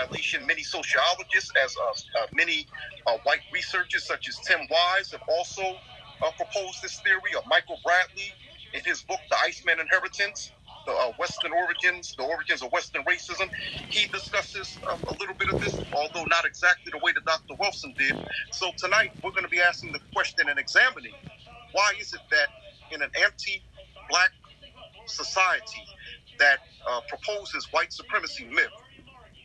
violation. Many sociologists, as many white researchers such as Tim Wise, have also proposed this theory. Of Michael Bradley, in his book, The Iceman Inheritance, the origins of Western racism, he discusses a little bit of this, although not exactly the way that Dr. Wilson did. So tonight, we're going to be asking the question and examining, why is it that in an anti-black society that proposes white supremacy myth,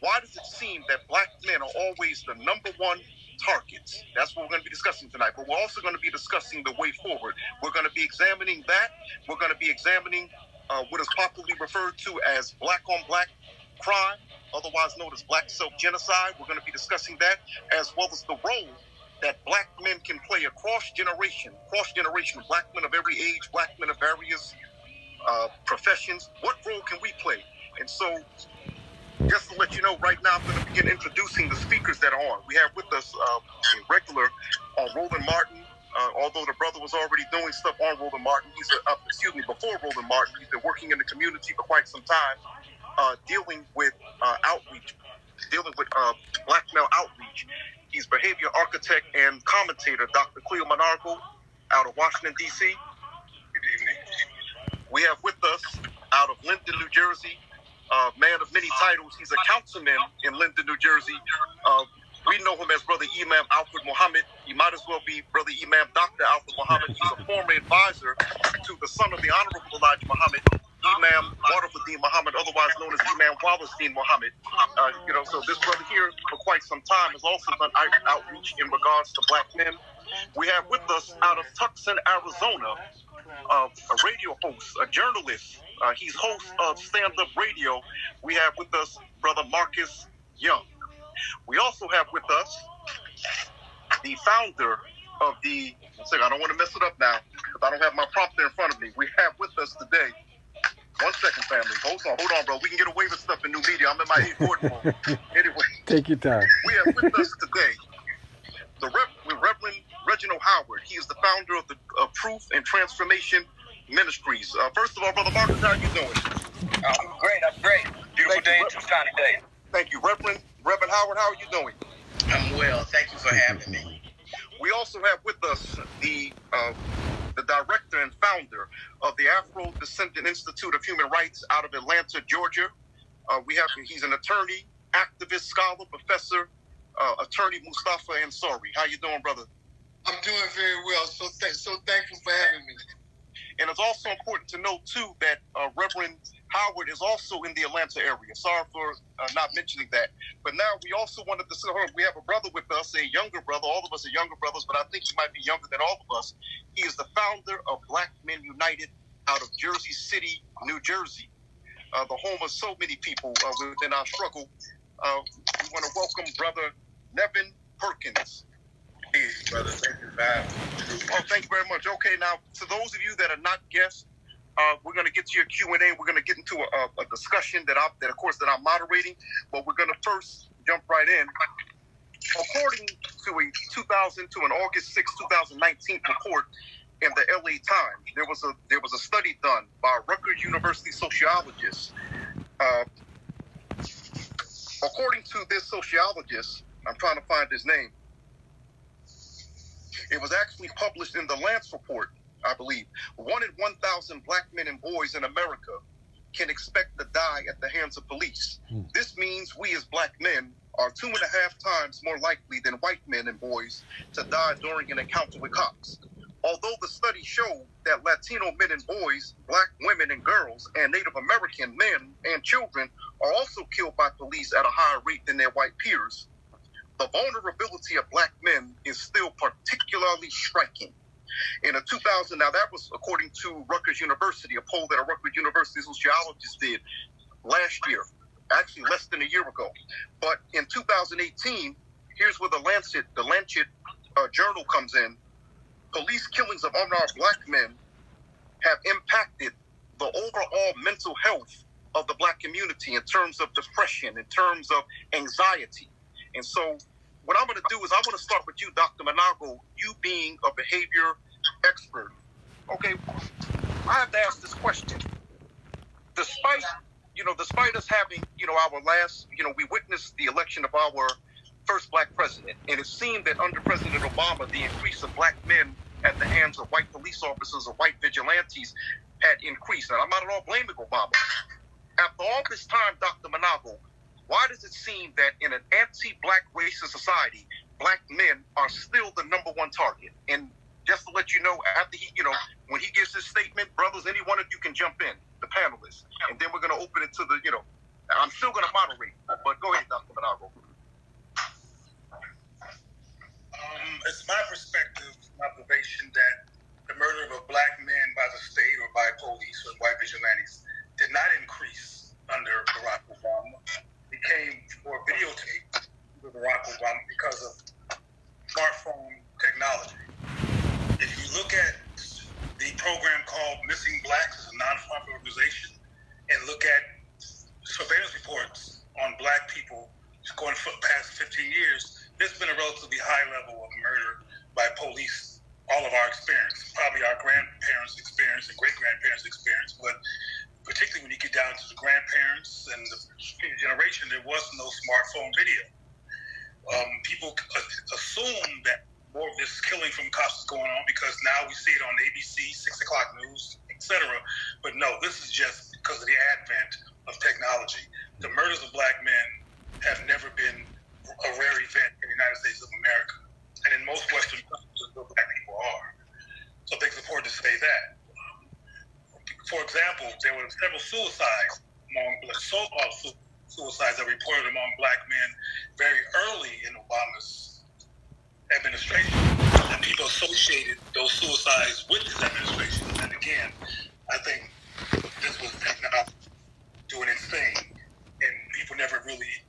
why does it seem that black men are always the number one targets? That's what we're going to be discussing tonight. But we're also going to be discussing the way forward. We're going to be examining that. We're going to be examining what is popularly referred to as black-on-black crime, otherwise known as black self-genocide. We're going to be discussing that, as well as the role that black men can play across generation, black men of every age, black men of various professions. What role can we play? And so, just to let you know, right now I'm going to begin introducing the speakers that are on. We have with us a regular Roland Martin. Although the brother was already doing stuff on Roland Martin, before Roland Martin, he's been working in the community for quite some time, dealing with outreach, black male outreach. He's behavior architect and commentator, Dr. Cleo Monargo, out of Washington, D.C. Good evening. We have with us, out of Linden, New Jersey, man of many titles. He's a councilman in Linden, New Jersey. We know him as Brother Imam Alfred Muhammad. He might as well be Brother Imam Dr. Alfred Muhammad. He's a former advisor to the son of the Honorable Elijah Muhammad, Imam Waterfordine Muhammad, otherwise known as Imam Wallerstein Muhammad. So this brother here, for quite some time, has also done outreach in regards to black men. We have with us, out of Tucson, Arizona, a radio host, a journalist. He's host of Stand Up Radio. We have with us Brother Marcus Young. We also have with us the founder of the, I don't want to mess it up now, because I don't have my prompter in front of me. We have with us today, one second, family. Hold on, bro. We can get away with stuff in new media. I'm in my board mode. Anyway. Take your time. We have with us today the Reverend Reginald Howard. He is the founder of the Proof and Transformation Ministries. First of all, Brother Marcus, how you doing? I'm great. Beautiful day in Tucson today. Thank you. Reverend Howard, how are you doing? I'm well. Thank you for having me. We also have with us the director and founder of the Afro-Descendant Institute of Human Rights out of Atlanta, Georgia. He's an attorney, activist, scholar, professor, attorney Mustafa Ansari. How you doing, brother? I'm doing very well. So thankful for having me. And it's also important to note, too, that Reverend Howard is also in the Atlanta area. Sorry for not mentioning that. But now we also wanted to say, we have a brother with us, a younger brother. All of us are younger brothers, but I think he might be younger than all of us. He is the founder of Black Men United out of Jersey City, New Jersey, the home of so many people within our struggle. We want to welcome Brother Nevin Perkins. Peace, brother. Thank you for having me. Oh, thank you very much. Okay, now, to those of you that are not guests, we're going to get to your Q&A. We're going to get into a discussion that I'm moderating, but we're going to first jump right in. According to an August 6, 2019 report in the LA Times, there was a study done by Rutgers University sociologists. According to this sociologist, I'm trying to find his name. It was actually published in the Lance Report, I believe. 1 in 1,000 black men and boys in America can expect to die at the hands of police. This means we as black men are 2.5 times more likely than white men and boys to die during an encounter with cops. Although the study showed that Latino men and boys, black women and girls, and Native American men and children are also killed by police at a higher rate than their white peers, the vulnerability of black men is still particularly striking. In 2000, now that was according to Rutgers University, a poll that a Rutgers University sociologist did last year, actually less than a year ago. But in 2018, here's where the Lancet journal comes in. Police killings of unarmed black men have impacted the overall mental health of the black community in terms of depression, in terms of anxiety. And so what I'm going to do is I'm going to start with you, Dr. Monargo, you being a behavior expert. Okay, I have to ask this question. Despite, despite us having, our last, we witnessed the election of our first black president, and it seemed that under President Obama, the increase of black men at the hands of white police officers or white vigilantes had increased. And I'm not at all blaming Obama. After all this time, Dr. Manago, why does it seem that in an anti-black racist society, black men are still the number one target? And just to let you know, after he, when he gives his statement, brothers, any one of you can jump in, the panelists, and then we're going to open it to the, I'm still going to moderate, but go ahead, Dr. Manago. It's my perspective, observation that the murder of a black man by the state or by police or white vigilantes did not increase under Barack Obama. It came for videotape with Barack Obama because of smartphone technology. If you look at the program called Missing Blacks, it's a nonprofit organization, and look at surveillance reports on black people going for the past 15 years, there's been a relatively high level of murder by police, all of our experience, probably our grandparents' experience and great-grandparents' experience, but particularly when you get down to the grandparents and the generation, there was no smartphone video. People assume that more of this killing from cops is going on because now we see it on ABC, 6 o'clock news, etc. But no, this is just because of the advent of technology. The murders of black men have never been a rare event in the United States of America. And in most Western countries, black people are. So I think it's important to say that. For example, there were several suicides so-called suicides that were reported among black men very early in Obama's administration. And people associated those suicides with his administration. And again, I think this was technology doing its thing. And people never really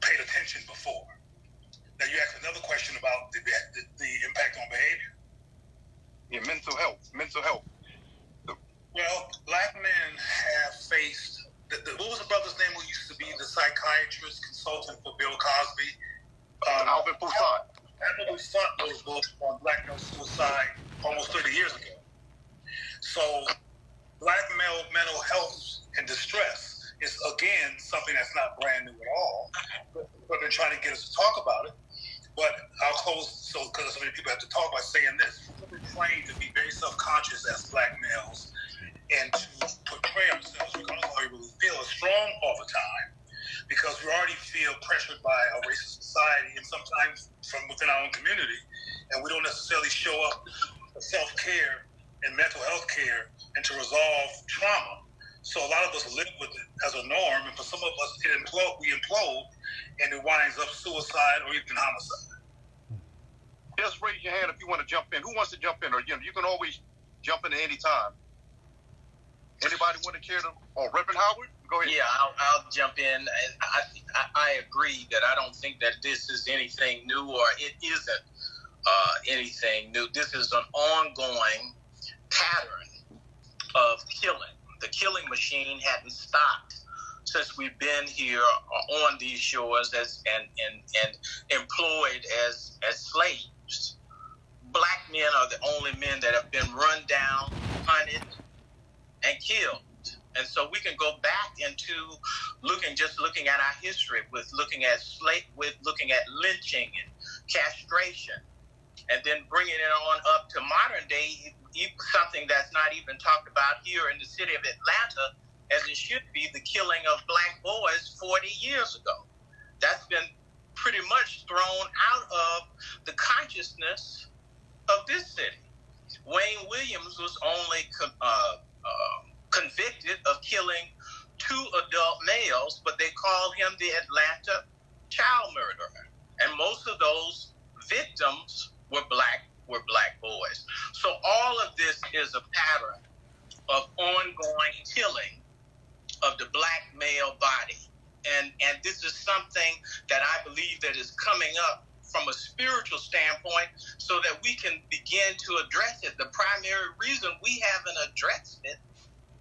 paid attention before. Now you asked another question about the impact on behavior. Yeah, mental health. Well, black men have faced, what was the brother's name who used to be the psychiatrist consultant for Bill Cosby? Alvin Toussaint. Alvin Toussaint wrote a book on black male suicide almost 30 years ago. So black male mental health and distress is, again, something that's not brand new at all. But they're trying to get us to talk about it. But I'll close, because so many people have to talk by saying this. We're trained to be very self-conscious as black males and to portray ourselves, regardless of how we really feel, as strong all the time because we already feel pressured by a racist society and sometimes from within our own community, and we don't necessarily show up for self-care and mental health care and to resolve trauma. So a lot of us live with it as a norm, and for some of us, we implode, and it winds up suicide or even homicide. Just raise your hand if you want to jump in. Who wants to jump in? Or you can always jump in at any time. Anybody want to care to? Oh, Reverend Howard, go ahead. Yeah, I'll jump in. I agree that I don't think that this is anything new, or it isn't anything new. This is an ongoing pattern of killing. The killing machine hadn't stopped since we've been here on these shores and employed as slaves. Black men are the only men that have been run down, hunted, and killed. And so we can go back into looking at our history with looking at lynching and castration, and then bringing it on up to modern day, something that's not even talked about here in the city of Atlanta, as it should be, the killing of black boys 40 years ago. That's been pretty much thrown out of the consciousness of this city. Wayne Williams was only convicted of killing 2 adult males, but they called him the Atlanta child murderer. And most of those victims were black boys. So all of this is a pattern of ongoing killing of the black male body. And this is something that I believe that is coming up from a spiritual standpoint so that we can begin to address it. The primary reason we haven't addressed it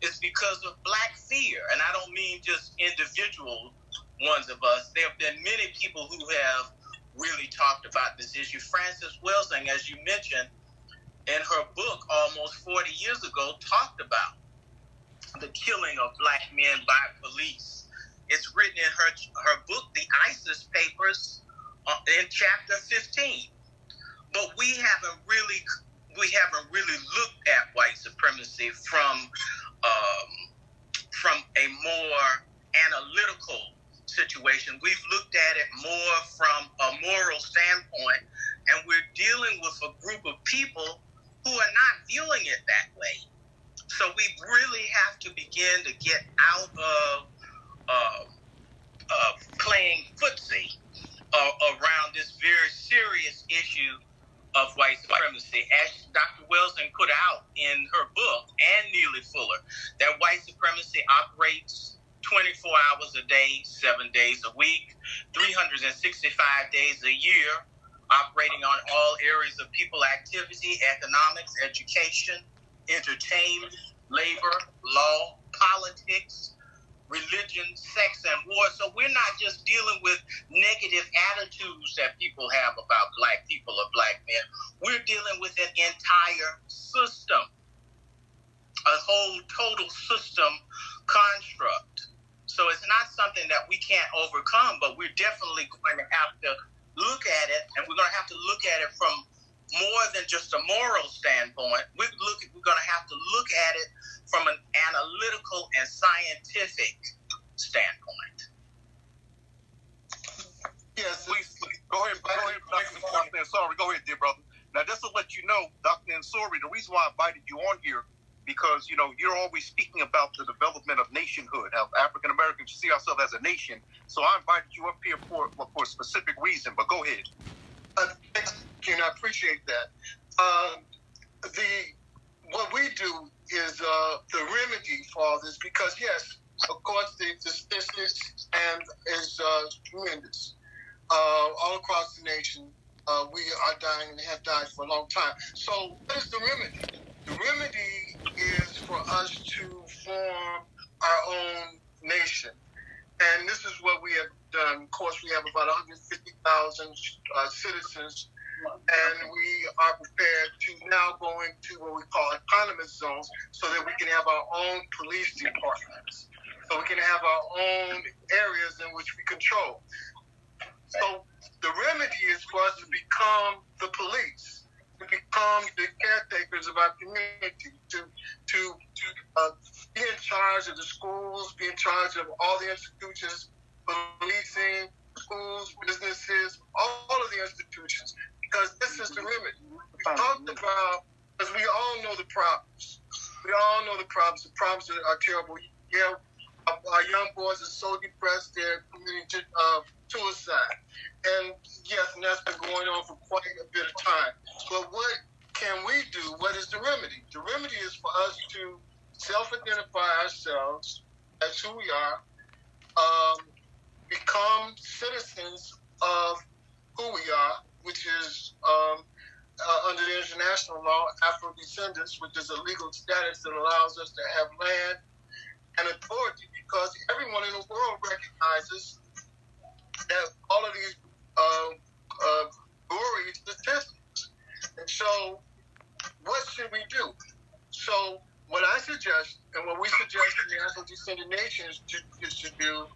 is because of black fear. And I don't mean just individual ones of us. There have been many people who have really talked about this issue. Frances Welsing, as you mentioned, in her book almost 40 years ago, talked about the killing of black men by police. It's written in her book, The ISIS Papers, in chapter 15. But we haven't really looked at white supremacy from a more analytical situation. We've looked at it more from a moral standpoint, and we're dealing with a group of people who are not viewing it that way. So we really have to begin to get out of playing footsie around this very serious issue of white supremacy. As Dr. Wilson put out in her book, and Neely Fuller, that white supremacy operates 24 hours a day, 7 days a week, 365 days a year, operating on all areas of people activity, economics, education, entertainment, labor, law, politics, religion, sex, and war. So we're not just dealing with negative attitudes that people have about black people or black men. We're dealing with an entire system, a whole total system construct. So it's not something that we can't overcome, but we're definitely going to have to look at it, and we're going to have to look at it from more than just a moral standpoint. We're going to have to look at it from an analytical and scientific standpoint. Yes, please. Go ahead, Dr. Ansari. Go ahead, dear brother. Now, just to let you know, Dr. Ansari, the reason why I invited you on here, because, you know, you're always speaking about the development of nationhood, how African Americans see ourselves as a nation. So I invited you up here for a specific reason, but go ahead. Thank you, and I appreciate that. What we do is the remedy for all this, because yes, of course, the statistics is tremendous. All across the nation, we are dying and have died for a long time. So what is the remedy? The remedy is for us to form our own nation. And this is what we have done. Of course, we have about 150,000 citizens, and we are prepared to now go into what we call autonomous zones so that we can have our own police departments, so we can have our own areas in which we control. So the remedy is for us to become the police, to become the caretakers of our community, to be in charge of the schools, be in charge of all the institutions, policing, schools, businesses, all of the institutions, because this is the remedy. We talked about, because we all know the problems. We all know the problems. The problems are terrible. Yeah, our young boys are so depressed, they're committing suicide. And yes, and that's been going on for quite a bit of time. But what can we do? What is the remedy? The remedy is for us to self-identify ourselves as who we are, become citizens of who we are, which is under the international law, Afro-descendants, which is a legal status that allows us to have land and authority, because everyone in the world recognizes that all of these gory statistics. And so what should we do? So what I suggest, and what we suggest in the Afro-descendant nations is to do,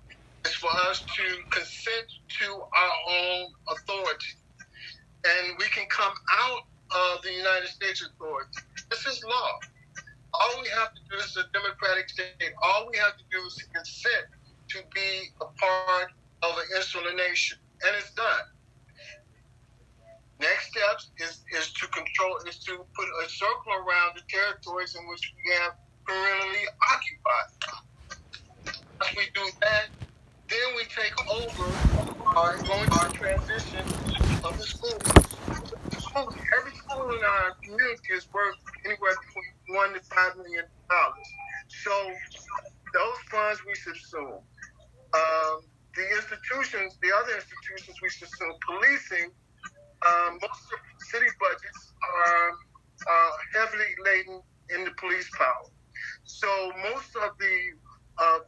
is for us to consent to our own authority. And we can come out of the United States authority. This is law. All we have to do is a democratic state. All we have to do is consent to be a part of an insular nation. And it's done. Next steps is to put a circle around the territories in which we have permanently occupied. Once we do that, then we take over going to the transition of the schools. Every school in our community is worth anywhere between $1 to $5 million. So those funds we subsume. The other institutions we subsume. Policing, most of the city budgets are heavily laden in the police power. So most of the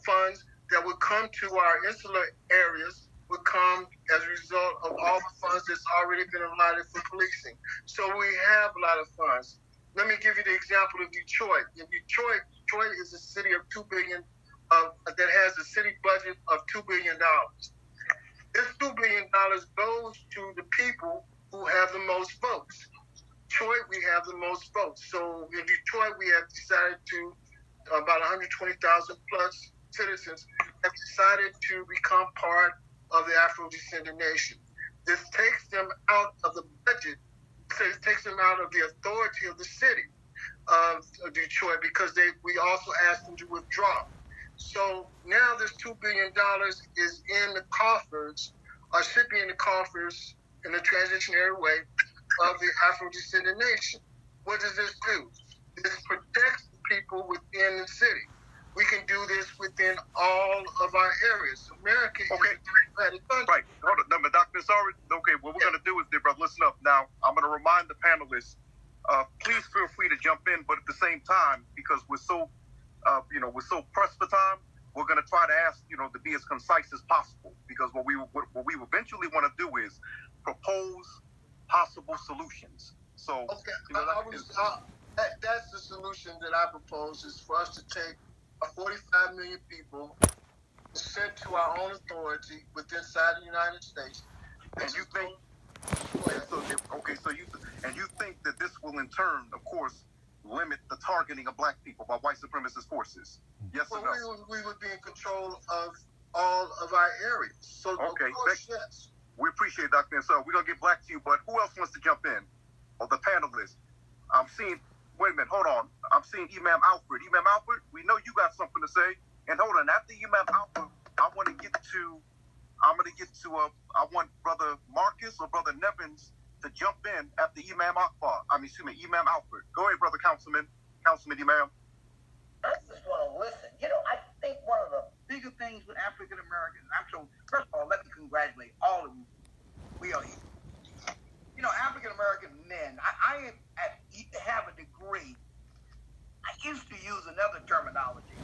funds that would come to our insular areas would come as a result of all the funds that's already been allotted for policing. So we have a lot of funds. Let me give you the example of Detroit. In Detroit, Detroit is a city of $2 billion, that has a city budget of $2 billion. This $2 billion goes to the people who have the most votes. Detroit, we have the most votes. So in Detroit, we have decided to, about 120,000 plus citizens have decided to become part of the Afro-descendant nation. This takes them out of the budget, it takes them out of the authority of the city of Detroit, because we also asked them to withdraw. So now this $2 billion is in the coffers, or should be in the coffers in a transitionary way, of the Afro-descendant nation. What does this do? This protects the people within the city. We can do this within all of our areas. America is a democratic country. Right. Hold on. No, Dr. Sorry. Okay, what we're going to do is, dear brother, listen up. Now, I'm going to remind the panelists, please feel free to jump in, but at the same time, because we're so pressed for time, we're going to try to ask, to be as concise as possible, because what we eventually want to do is propose possible solutions. So, that's the solution that I propose, is for us to take 45 million people sent to our own authority within inside the United States. And you think? You think that this will in turn, of course, limit the targeting of black people by white supremacist forces? Yes or no? We would be in control of all of our areas. So of course, yes. We appreciate it, Dr. So we're gonna get back to you, but who else wants to jump in? Or the panelists? I'm seeing. Wait a minute, hold on. I'm seeing Imam Alfred. Imam Alfred, we know you got something to say. And hold on, after Imam Alfred, I want to get to. I want Brother Marcus or Brother Nevins to jump in after Imam Alfred. Go ahead, Brother Councilman Imam. I just want to listen. I think one of the bigger things with African Americans, first of all, let me congratulate all of you. We are here. African American men, I have a degree. I used to use another terminology,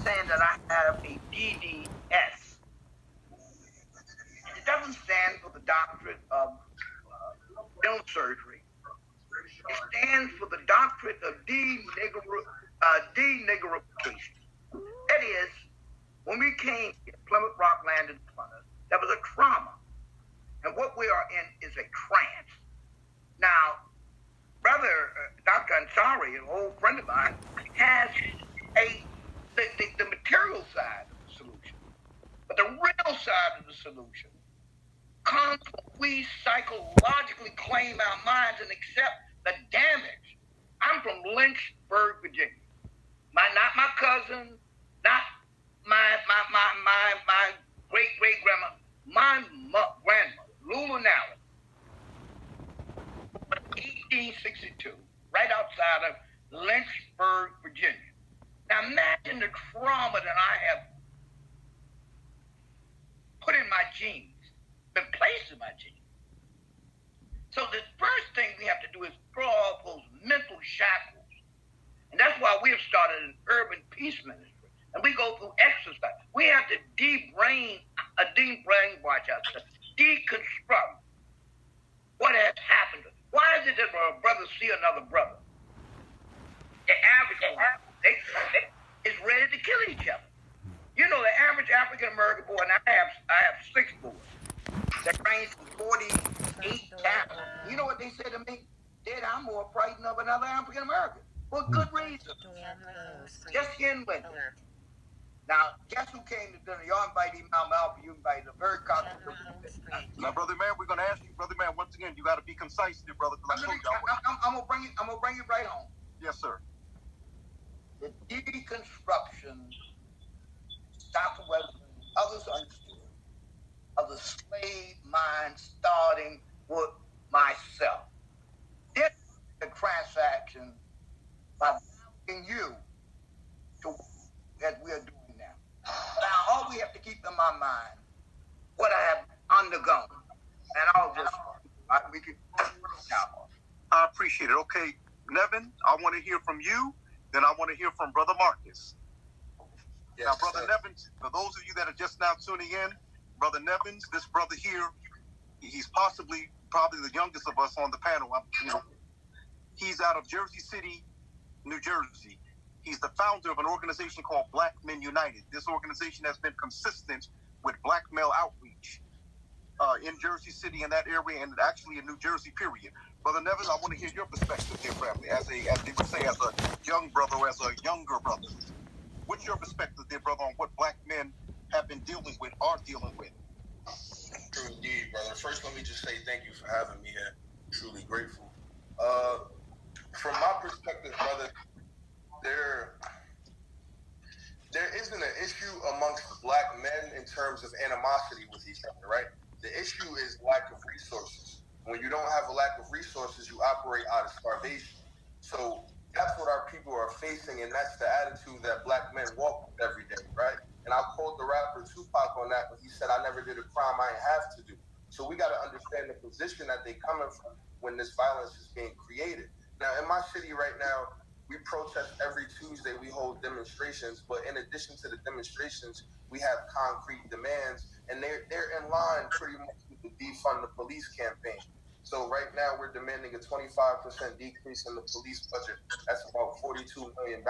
saying that I have a DDS. It doesn't stand for the doctorate of dental surgery. It stands for the doctorate of denigrification. That is, when we came to Plymouth Rock landed upon us, there was a trauma. And what we are in is a trance. Now, Brother Dr. Ansari, an old friend of mine, has the material side of the solution. But the real side of the solution comes when we psychologically claim our minds and accept the damage. I'm from Lynchburg, Virginia. Not my cousin, not my great-great-grandma, my grandmother, Lula Nally, 1862, right outside of Lynchburg, Virginia. Now imagine the trauma that I have put in my genes, been placed in my genes. So the first thing we have to do is throw off those mental shackles. And that's why we have started an urban peace ministry. And we go through exercise. We have to de-brainwash ourselves, deconstruct what has happened. Why is it that a brother see another brother? The average one is ready to kill each other. The average African American boy, and I have 6 boys that range from 48 down. You know what they said to me? Dad, I'm more frightened of another African American. For good reason. Just in with it. Now, guess who came to dinner? Y'all invited Imam Alpha, you invited a very controversial. Now, Brother Man, we're going to ask you, Brother Man, once again, you got to be concise there, brother. I'm gonna bring it right home. Yes, sir. The deconstruction, Dr. Wesley, others understood, of the slave mind starting with myself. This is a transaction by bringing you to as we are doing now. Now, all we have to keep in my mind, what I have undergone, and I appreciate it. Okay, Nevin, I want to hear from you. Then I want to hear from Brother Marcus. Yes, now, Brother Nevins, for those of you that are just now tuning in, Brother Nevins, this brother here, he's probably the youngest of us on the panel. He's out of Jersey City, New Jersey. He's the founder of an organization called Black Men United. This organization has been consistent with black male outreach in Jersey City, in that area, and actually in New Jersey, period. Brother Neville, I want to hear your perspective, dear family, as they would say, as a young brother or as a younger brother. What's your perspective, dear brother, on what black men have been dealing with, are dealing with? True indeed, brother. First, let me just say thank you for having me here. Truly grateful. From my perspective, brother, there isn't an issue amongst black men in terms of animosity with each other, right? The issue is lack of resources. When you don't have a lack of resources, you operate out of starvation. So that's what our people are facing, and that's the attitude that black men walk with every day, right? And I'll quote the rapper Tupac on that when he said, "I never did a crime I ain't have to do." So we got to understand the position that they coming from when this violence is being created. Now, in my city right now, we protest every Tuesday. We hold demonstrations, but in addition to the demonstrations, we have concrete demands, and they're in line pretty much with the defund the police campaign. So right now, we're demanding a 25% decrease in the police budget. That's about $42 million,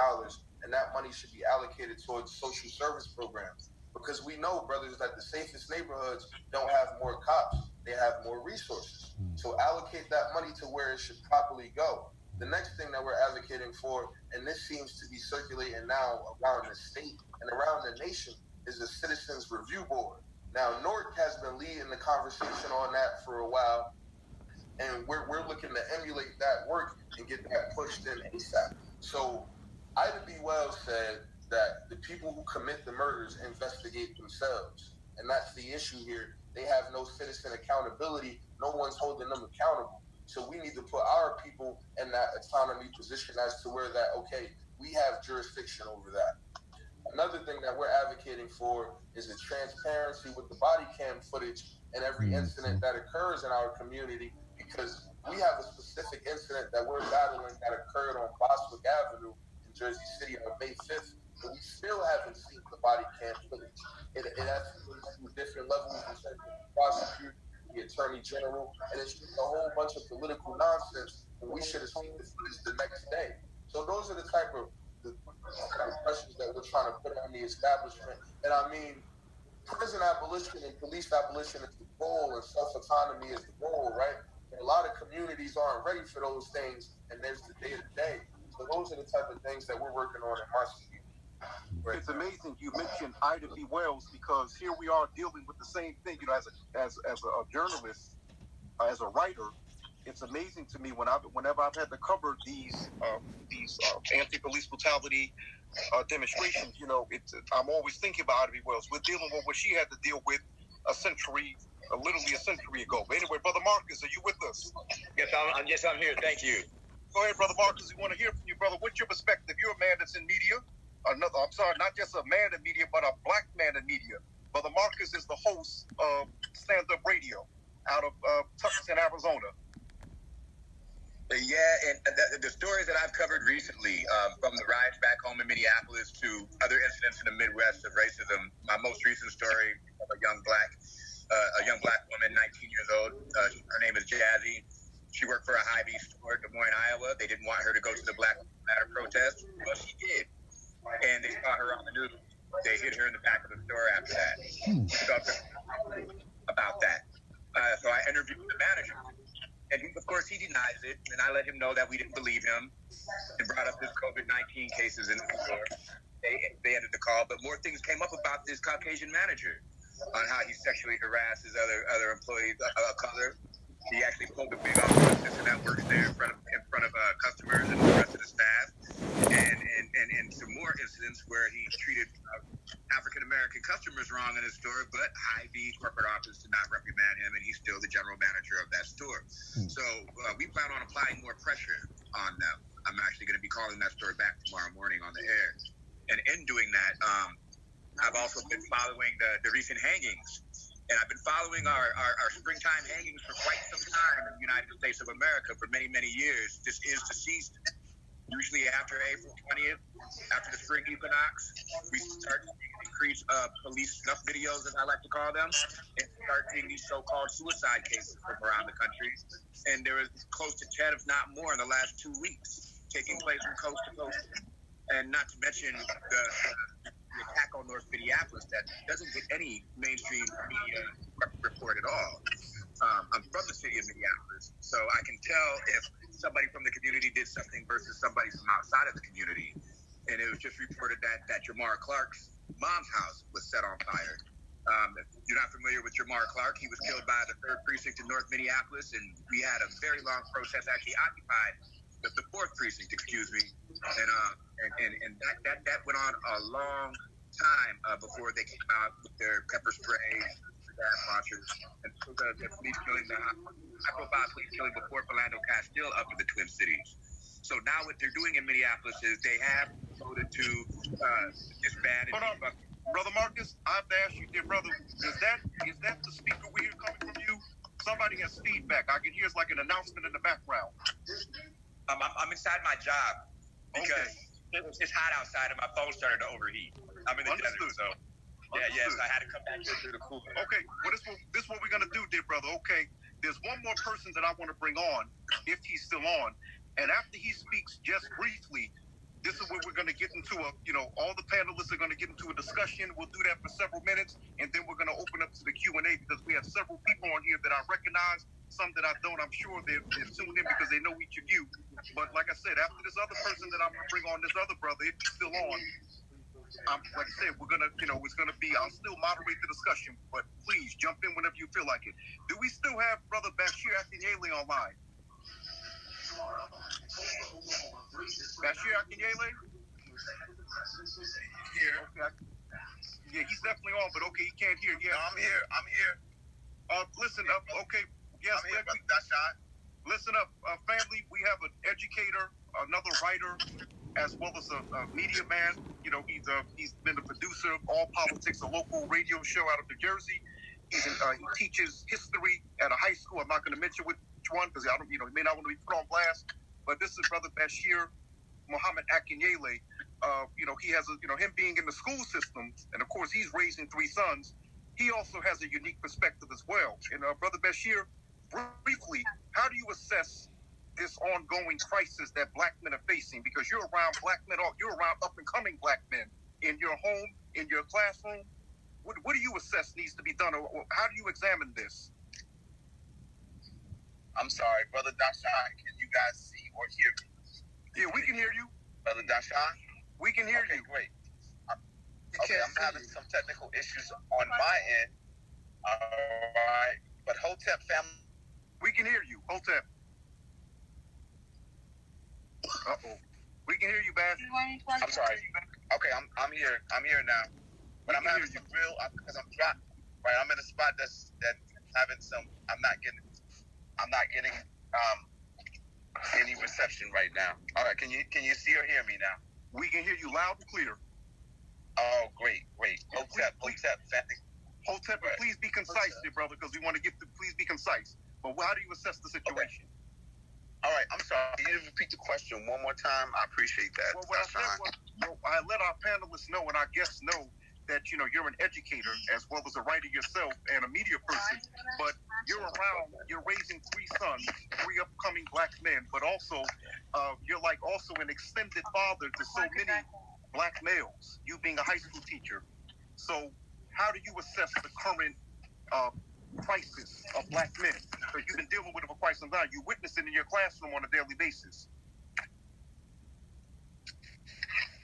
and that money should be allocated towards social service programs. Because we know, brothers, that the safest neighborhoods don't have more cops, they have more resources. So allocate that money to where it should properly go. The next thing that we're advocating for, and this seems to be circulating now around the state and around the nation, is the Citizens Review Board. Now, Newark has been leading the conversation on that for a while, and we're looking to emulate that work and get that pushed in ASAP. So Ida B. Wells said that the people who commit the murders investigate themselves, and that's the issue here. They have no citizen accountability. No one's holding them accountable. So we need to put our people in that autonomy position as to where that, okay, we have jurisdiction over that. Another thing that we're advocating for is the transparency with the body cam footage in every incident that occurs in our community, because we have a specific incident that we're battling that occurred on Boswick Avenue in Jersey City on May 5th, and we still haven't seen the body cam footage. It escalates through different levels in terms of the prosecutor, the attorney general, and it's just a whole bunch of political nonsense, and we should have seen the footage the next day. So those are the type of pressures that we're trying to put on the establishment. And I mean, prison abolition and police abolition is the goal, and self-autonomy is the goal, right? And a lot of communities aren't ready for those things, and there's the day-to-day. So those are the type of things that we're working on in my city. Right. It's amazing you mentioned Ida B. Wells, because here we are dealing with the same thing. You know, as a journalist, as a writer, it's amazing to me whenever I've had to cover these anti-police brutality demonstrations. You know, I'm always thinking about Ida B. Wells. We're dealing with what she had to deal with literally a century ago. But anyway, Brother Marcus, are you with us? Yes, I'm here. Thank you. Go ahead, Brother Marcus. We want to hear from you, brother. What's your perspective? You're a man that's in media. Not just a man in media, but a black man in media. Brother Marcus is the host of Stand Up Radio out of Tucson, Arizona. Yeah, and the stories that I've covered recently, from the riots back home in Minneapolis to other incidents in the Midwest of racism. My most recent story of a young black woman, 19 years old. Her name is Jazzy. She worked for a Hy-Vee store in Des Moines, Iowa. They didn't want her to go to the Black Lives Matter protest, but she did. And they saw her on the news. They hit her in the back of the store after that. About that. So I interviewed the manager. And of course, he denies it. And I let him know that we didn't believe him and brought up his COVID-19 cases in the store. They ended the call. But more things came up about this Caucasian manager on how he sexually harasses other employees of color. He actually pulled a wig off of a sister that works there in front of customers and the rest of the staff. And some more incidents where he treated African-American customers wrong in his store, but Hy-Vee corporate office did not reprimand him, and he's still the general manager of that store. So we plan on applying more pressure on them. I'm actually going to be calling that store back tomorrow morning on the air. And in doing that, I've also been following the recent hangings. And I've been following our springtime hangings for quite some time in the United States of America for many, many years. This is the season. Usually after April 20th, after the spring equinox, we start seeing an increase of police snuff videos, as I like to call them, and start seeing these so-called suicide cases from around the country. And there is close to 10, if not more, in the last 2 weeks, taking place from coast to coast. And not to mention the attack on North Minneapolis that doesn't get any mainstream media report at all. I'm from the city of Minneapolis, so I can tell if somebody from the community did something versus somebody from outside of the community. And it was just reported that Jamar Clark's mom's house was set on fire. If you're not familiar with Jamar Clark, he was killed by the 3rd Precinct in North Minneapolis, and we had a very long protest, actually occupied the 4th Precinct, excuse me. And that went on a long time before they came out with their pepper spray, gas launchers, and took the police killing, the high-profile police killing before Philando Castile up in the Twin Cities. So now what they're doing in Minneapolis is they have voted to disband and defund. Brother Marcus, I have to ask you, dear brother, is that the speaker we hear coming from you? Somebody has feedback. I can hear it's like an announcement in the background. I'm inside my job because it's hot outside and my phone started to overheat. I'm in the desert, so yes, I had to come back here through the cooler. Okay, well, this is what we're gonna do, dear brother. Okay, there's one more person that I want to bring on, if he's still on, and after he speaks just briefly, this is where we're going to get into all the panelists are going to get into a discussion. We'll do that for several minutes, and then we're going to open up to the Q&A because we have several people on here that I recognize, some that I don't. I'm sure they're tuned in because they know each of you. But like I said, after this other person that I'm going to bring on, this other brother, if he's still on, like I said, we're going to, it's going to be, I'll still moderate the discussion, but please jump in whenever you feel like it. Do we still have Brother Bashir Akinyele online? Bashir Akinyele? Here. Okay. Yeah, he's definitely on, but okay, he can't hear. Yeah, no, I'm here. Listen up. Okay, yes, I'm here, Brother Doshon. Listen up, family. We have an educator, another writer, as well as a media man. He's been a producer of All Politics, a local radio show out of New Jersey. He teaches history at a high school. I'm not going to mention which one because I don't, he may not want to be put on blast. But this is Brother Bashir Muhammad Akinyele. He has him being in the school system, and of course he's raising 3 sons. He also has a unique perspective as well. And Brother Bashir, briefly, how do you assess this ongoing crisis that black men are facing? Because you're around black men, you're around up-and-coming black men in your home, in your classroom. What do you assess needs to be done, or how do you examine this? I'm sorry, Brother Doshon, can you guys see or hear me? Yeah, we can hear you. Brother Doshon? We can hear you. Great. Okay, I'm having some technical issues on my end. All right. But Hotep family. We can hear you. Hotep. Uh-oh. We can hear you, Baz. I'm sorry. Okay, I'm here. I'm here now. But I'm having some because I'm trapped. Right, I'm in a spot that's having some. I'm not getting any reception right now. All right, can you see or hear me now? We can hear you loud and clear. Oh, great. Hotep, family. Hotep, right. Please be concise, dear brother, because we want to please be concise. But how do you assess the situation? Okay. All right, I'm sorry. Can you repeat the question one more time? I appreciate that. Well, what I said was, I let our panelists know and our guests know that you're an educator as well as a writer yourself and a media person, but you're raising 3 sons, 3 upcoming black men, but also you're like also an extended father to so many black males, you being a high school teacher. So how do you assess the current crisis of black men? Because you've been dealing with it for quite some time. You witness it in your classroom on a daily basis.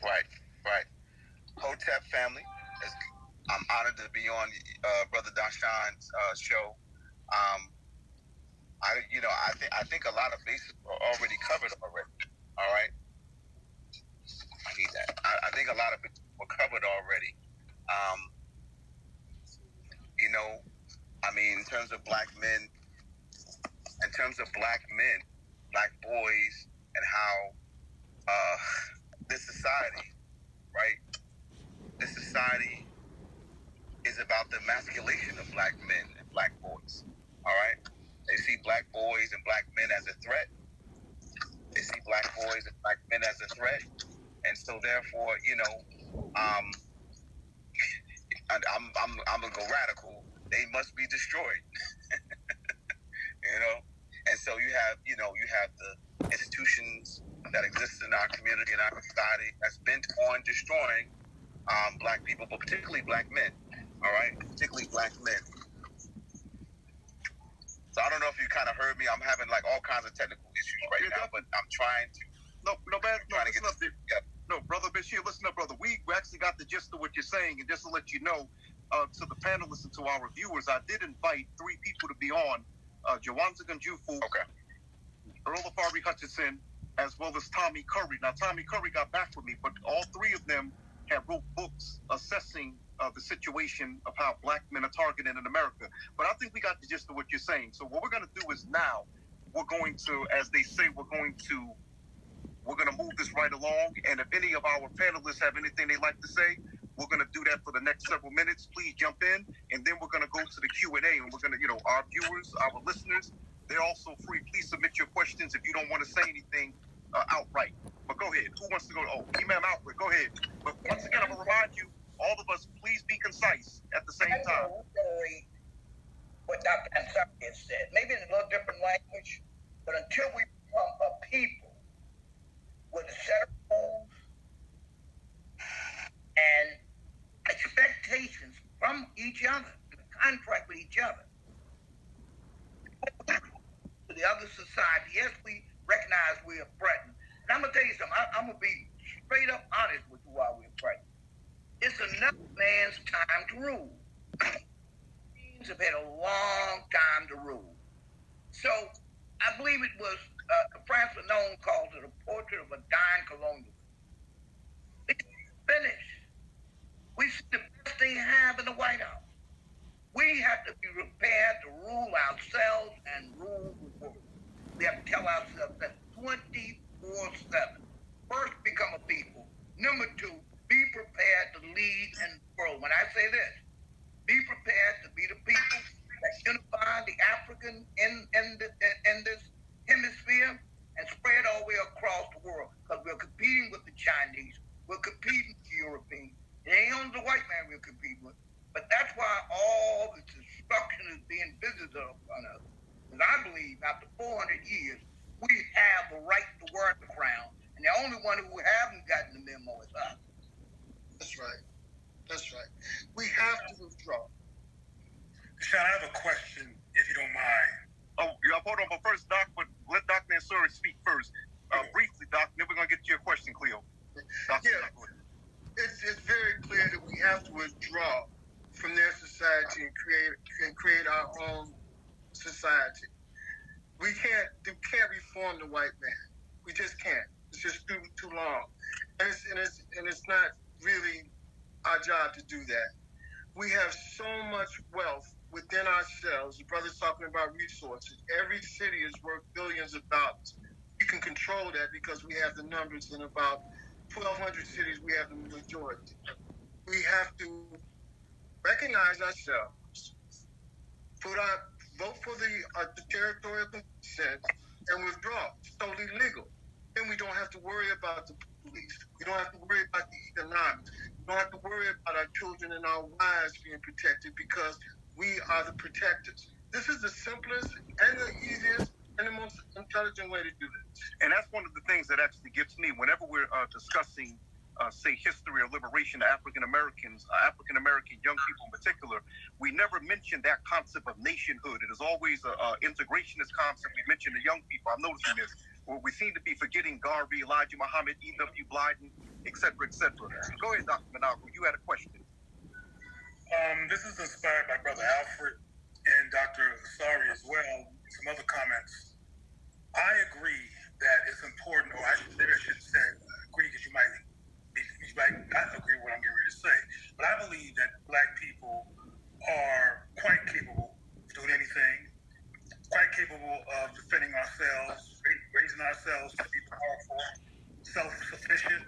Right. Hotep family, I'm honored to be on Brother Doshon's show. I think a lot of bases are already covered already. All right. I need that. I think a lot of it were covered already. In terms of black men, black boys, and how this society, right? This society is about the emasculation of black men and black boys. All right? They see black boys and black men as a threat. They see black boys and black men as a threat. And so therefore, I'm gonna go radical. They must be destroyed. And so you have the institutions that exists in our community and our society that's bent on destroying black people, but particularly black men. All right, particularly black men. So I don't know if you kind of heard me. I'm having like all kinds of technical issues right now, but I'm trying to. No, brother Bashir, listen up, brother. We actually got the gist of what you're saying, and just to let you know, to the panelists and to our viewers, I did invite 3 people to be on: Jawanza Gunjufu, Okay. Earl Afari Hutchinson, as well as Tommy Curry. Now, Tommy Curry got back with me, but all 3 of them have wrote books assessing the situation of how black men are targeted in America. But I think we got the gist of what you're saying. So what we're going to do is now we're going to, as they say, we're going to move this right along. And if any of our panelists have anything they'd like to say, we're going to do that for the next several minutes. Please jump in. And then we're going to go to the Q&A. And we're going to, our viewers, our listeners, they're also free. Please submit your questions if you don't want to say anything outright. But go ahead. Who wants to go? Oh, Imam Alfred, go ahead. But once again, I'm going to remind you, all of us, please be concise at the same time. What Dr. Ansari has said, maybe in a little different language, but until we become a people with a set of rules and expectations from each other, a contract with each other, to the other society, yes, we recognize we are threatened. And I'm going to tell you something. I'm going to be straight up honest with you while we're threatened. It's another man's time to rule. Have had a long time to rule. So I believe it was France Fanon called it a portrait of a dying colonialism. It's finished. We see the best they have in the White House. We have to be prepared to rule ourselves and rule the world. We have to tell ourselves that 24/7. First, become a people. Number 2, be prepared to lead in the world. When I say this, be prepared to be the people that unify the African in this hemisphere and spread all the way across the world. Because we're competing with the Chinese, we're competing with the Europeans. It ain't only the white man we're competing with. But that's why all this destruction is being visited upon us. Because I believe after 400 years, we have the right to wear the crown. And the only one who haven't gotten the memo is us. That's right. That's right. We have to withdraw. Sean, I have a question, if you don't mind. Oh, hold on. But first, Doc, but let Dr. Ansari speak first. Briefly, Doc, then we're going to get to your question, Cleo. It's very clear that we have to withdraw from their society and create our own society. We can't reform the white man. We just can't. It's just too long. And it's not really our job to do that. We have so much wealth within ourselves. The brother's talking about resources. Every city is worth billions of dollars. We can control that because we have the numbers. In about 1,200 cities, we have the majority. We have to recognize ourselves, vote for the territorial consent, and withdraw. It's totally legal. Then we don't have to worry about the police. We don't have to worry about the economics. We don't have to worry about our children and our wives being protected because we are the protectors. This is the simplest and the easiest and the most intelligent way to do this. And that's one of the things that actually gets me whenever we're discussing, say, history or liberation of African American young people in particular. We never mention that concept of nationhood. It is always an integrationist concept. We mention the young people. I'm noticing this. Where we seem to be forgetting Garvey, Elijah Muhammad, E.W. Blyden, et cetera, et cetera. Go ahead, Dr. Manago. You had a question. This is inspired by Brother Alfred and Dr. Ansari as well, some other comments. I agree that it's important, or maybe I shouldn't say agree because you might not agree with what I'm getting ready to say, but I believe that black people are quite capable of doing anything, quite capable of defending ourselves, raising ourselves to be powerful, self-sufficient,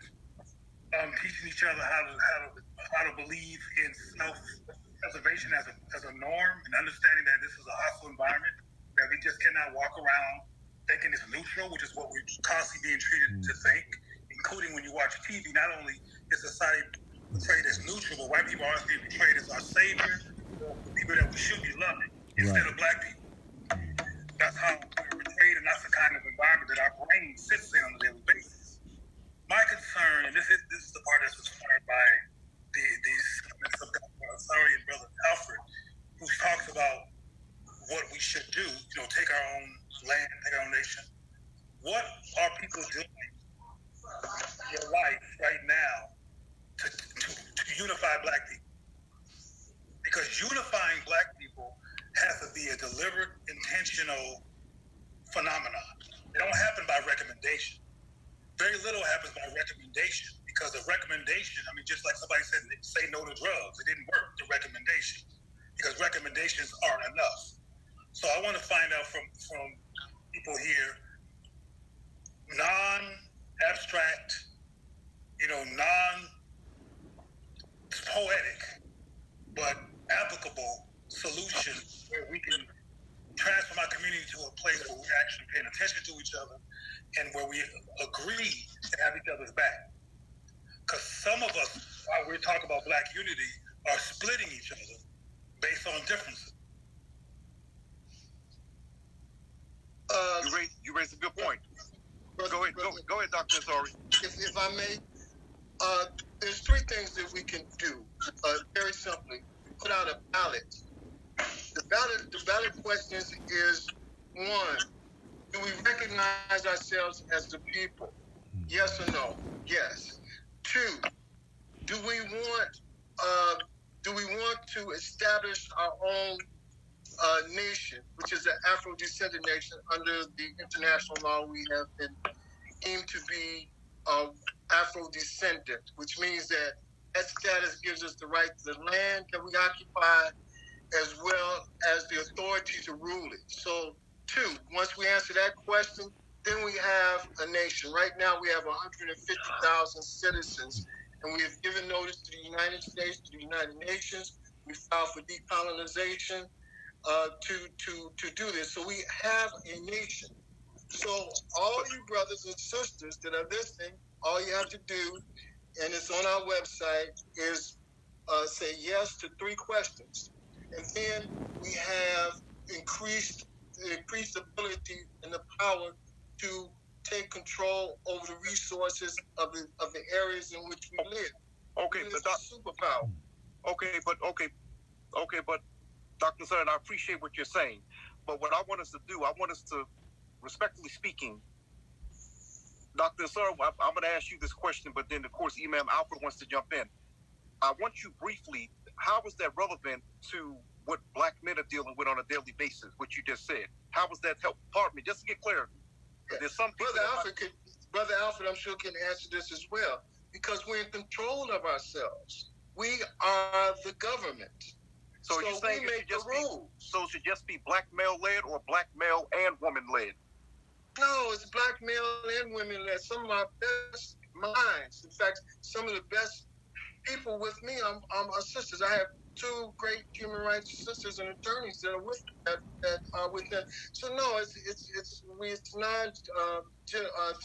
teaching each other how to believe in self-preservation as a norm, and understanding that this is a hostile environment, that we just cannot walk around thinking it's neutral, which is what we're constantly being treated to think, including when you watch TV. Not only is society portrayed as neutral, but white people are always being portrayed as our savior, people that we should be loving instead of black people. That's how we're portrayed, and that's the kind of environment that our brain sits in on a daily basis. take our own land, take our own nation. What are people doing in your life right now to unify Black people? Because unifying Black people has to be a deliberate, intentional phenomenon. It don't happen by recommendation. Very little happens by recommendation, because the recommendation, I mean, just like somebody said, say no to drugs. It didn't work, the recommendation, because recommendations aren't enough. So I want to find out from people here, non-abstract, non-poetic, but applicable solution where we can transform our community to a place where we're actually paying attention to each other and where we agree to have each other's back. Because some of us, while we're talking about Black unity, are splitting each other based on differences. You raised a good point. Go ahead, Dr. Nazari. If I may, there's three things that we can do. Very simply, put out a ballot. The ballot questions is: one, do we recognize ourselves as the people? Yes or no? Yes. Two, do we want to establish our own nation, which is an Afro-descendant nation under the international law? We have been deemed to be Afro-descendant, which means that status gives us the right to the land that we occupy, as well as the authority to rule it. So, two, once we answer that question, then we have a nation. Right now, we have 150,000 citizens, and we have given notice to the United States, to the United Nations. We filed for decolonization to do this. So we have a nation. So all you brothers and sisters that are listening, all you have to do, and it's on our website, is say yes to three questions. And then we have increased ability and the power to take control over the resources of the areas in which we live. Okay, it's a superpower. Okay, but Dr. Nazari, I appreciate what you're saying. But what I want us to do, I want us to, respectfully speaking, Dr. Nazari, I'm going to ask you this question, but then, of course, Imam Alfred wants to jump in. I want you briefly, how is that relevant to what Black men are dealing with on a daily basis, what you just said? How was that help? Pardon me, just to get clear. There's some people Brother Alfred, I'm sure, can answer this as well, because we're in control of ourselves. We are the government. So you're saying we make the rules. So it should just be Black male-led or Black male and woman-led? No, it's Black male and women-led. Some of our best minds, in fact, some of the best people with me, I'm our sisters. I have two great human rights sisters and attorneys that are with that are with that. So no, it's not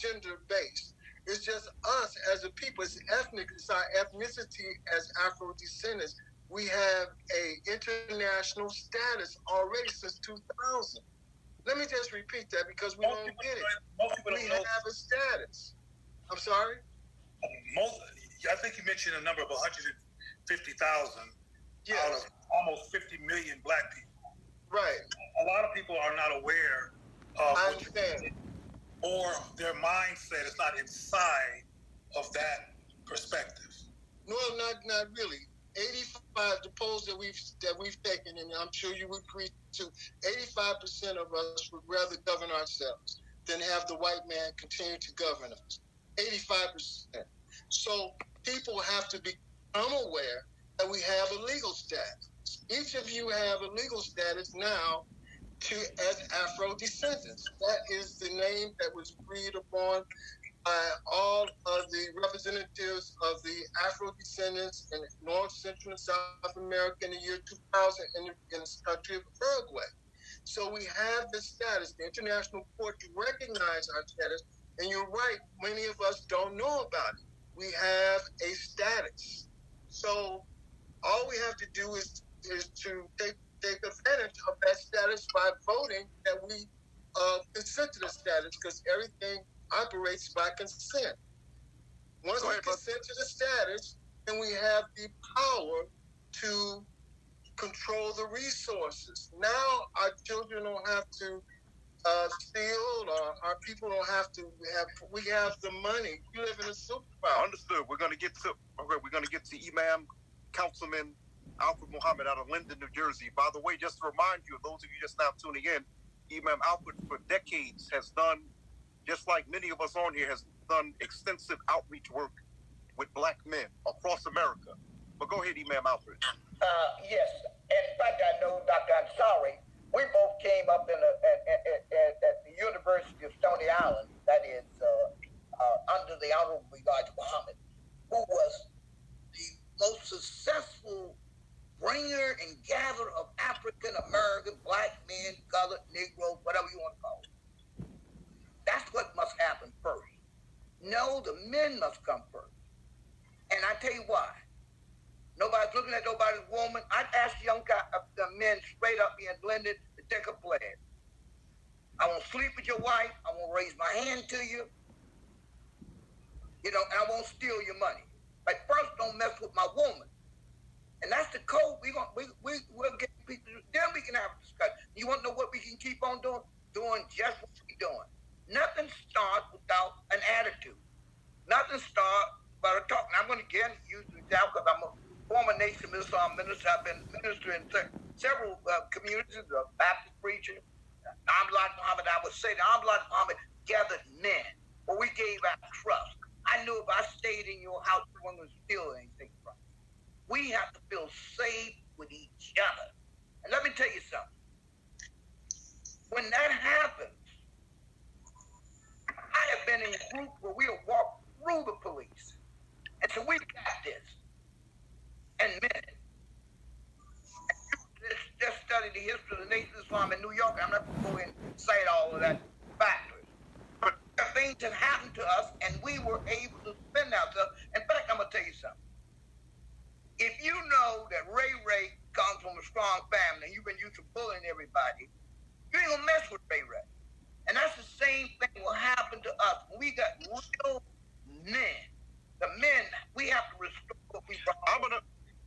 gender based. It's just us as a people. It's ethnic. It's our ethnicity as Afro descendants. We have a international status already since 2000. Let me just repeat that because we don't get it. We have a status. I'm sorry? I think you mentioned a number of 150,000 out of almost 50 million Black people. Right. A lot of people are not aware of I understand. Or their mindset is not inside of that perspective. No, not really. 85, the polls that we've taken, and I'm sure you would agree to, 85% of us would rather govern ourselves than have the white man continue to govern us. 85%. So people have to become aware that we have a legal status. Each of you have a legal status now as Afro-descendants. That is the name that was agreed upon by all of the representatives of the Afro-descendants in North, Central, and South America in the year 2000 in the country of Uruguay. So we have this status. The International Court to recognize our status. And you're right, many of us don't know about it. We have a status. So all we have to do is to take advantage of that status by voting that we consent to the status, because everything operates by consent. Once we consent to the status, then we have the power to control the resources. Now our children don't have to Still, our people don't have to have. We have the money. You live in a superpower. Understood. We're going to get to Imam Councilman Alfred Muhammad out of Linden, New Jersey. By the way, just to remind you, those of you just now tuning in, Imam Alfred for decades has done, just like many of us on here, has done extensive outreach work with black men across America. But go ahead, Imam Alfred. Yes. And in fact, I know Dr. Ansari. We both came up at the University of Stony Island, that is under the Honorable Elijah Muhammad, who was the most successful bringer and gatherer of African American, black men, colored, Negroes, whatever you want to call it. That's what must happen first. No, the men must come first. And I tell you why. Nobody's looking at nobody's woman. I'd ask the men straight up here in Linden to take a pledge. I won't sleep with your wife. I won't raise my hand to you. You know, and I won't steal your money. But first, don't mess with my woman. And that's the code. We'll get people. Then we can have a discussion. You want to know what we can keep on doing? Doing just what we're doing. Nothing starts without an attitude. Nothing starts without a talk. And I'm going to again use the example because I'm a former Nation Islam minister. I've been ministering in several communities, a Baptist preacher. Elijah Muhammad, I would say that Elijah Muhammad gathered men, but we gave out trust. I knew if I stayed in your house, you weren't going to steal anything from me. We have to feel safe with each other. And let me tell you something. When that happens, I have been in groups where we have walked through the police. And so we got this. And men, just study the history of the Nation of Islam in New York. I'm not going to go in and cite all of that factors. But things that happened to us, and we were able to defend ourselves. In fact, I'm going to tell you something. If you know that Ray comes from a strong family, and you've been used to bullying everybody, you ain't going to mess with Ray. And that's the same thing will happen to us. When we got real men, the men, we have to restore what we brought.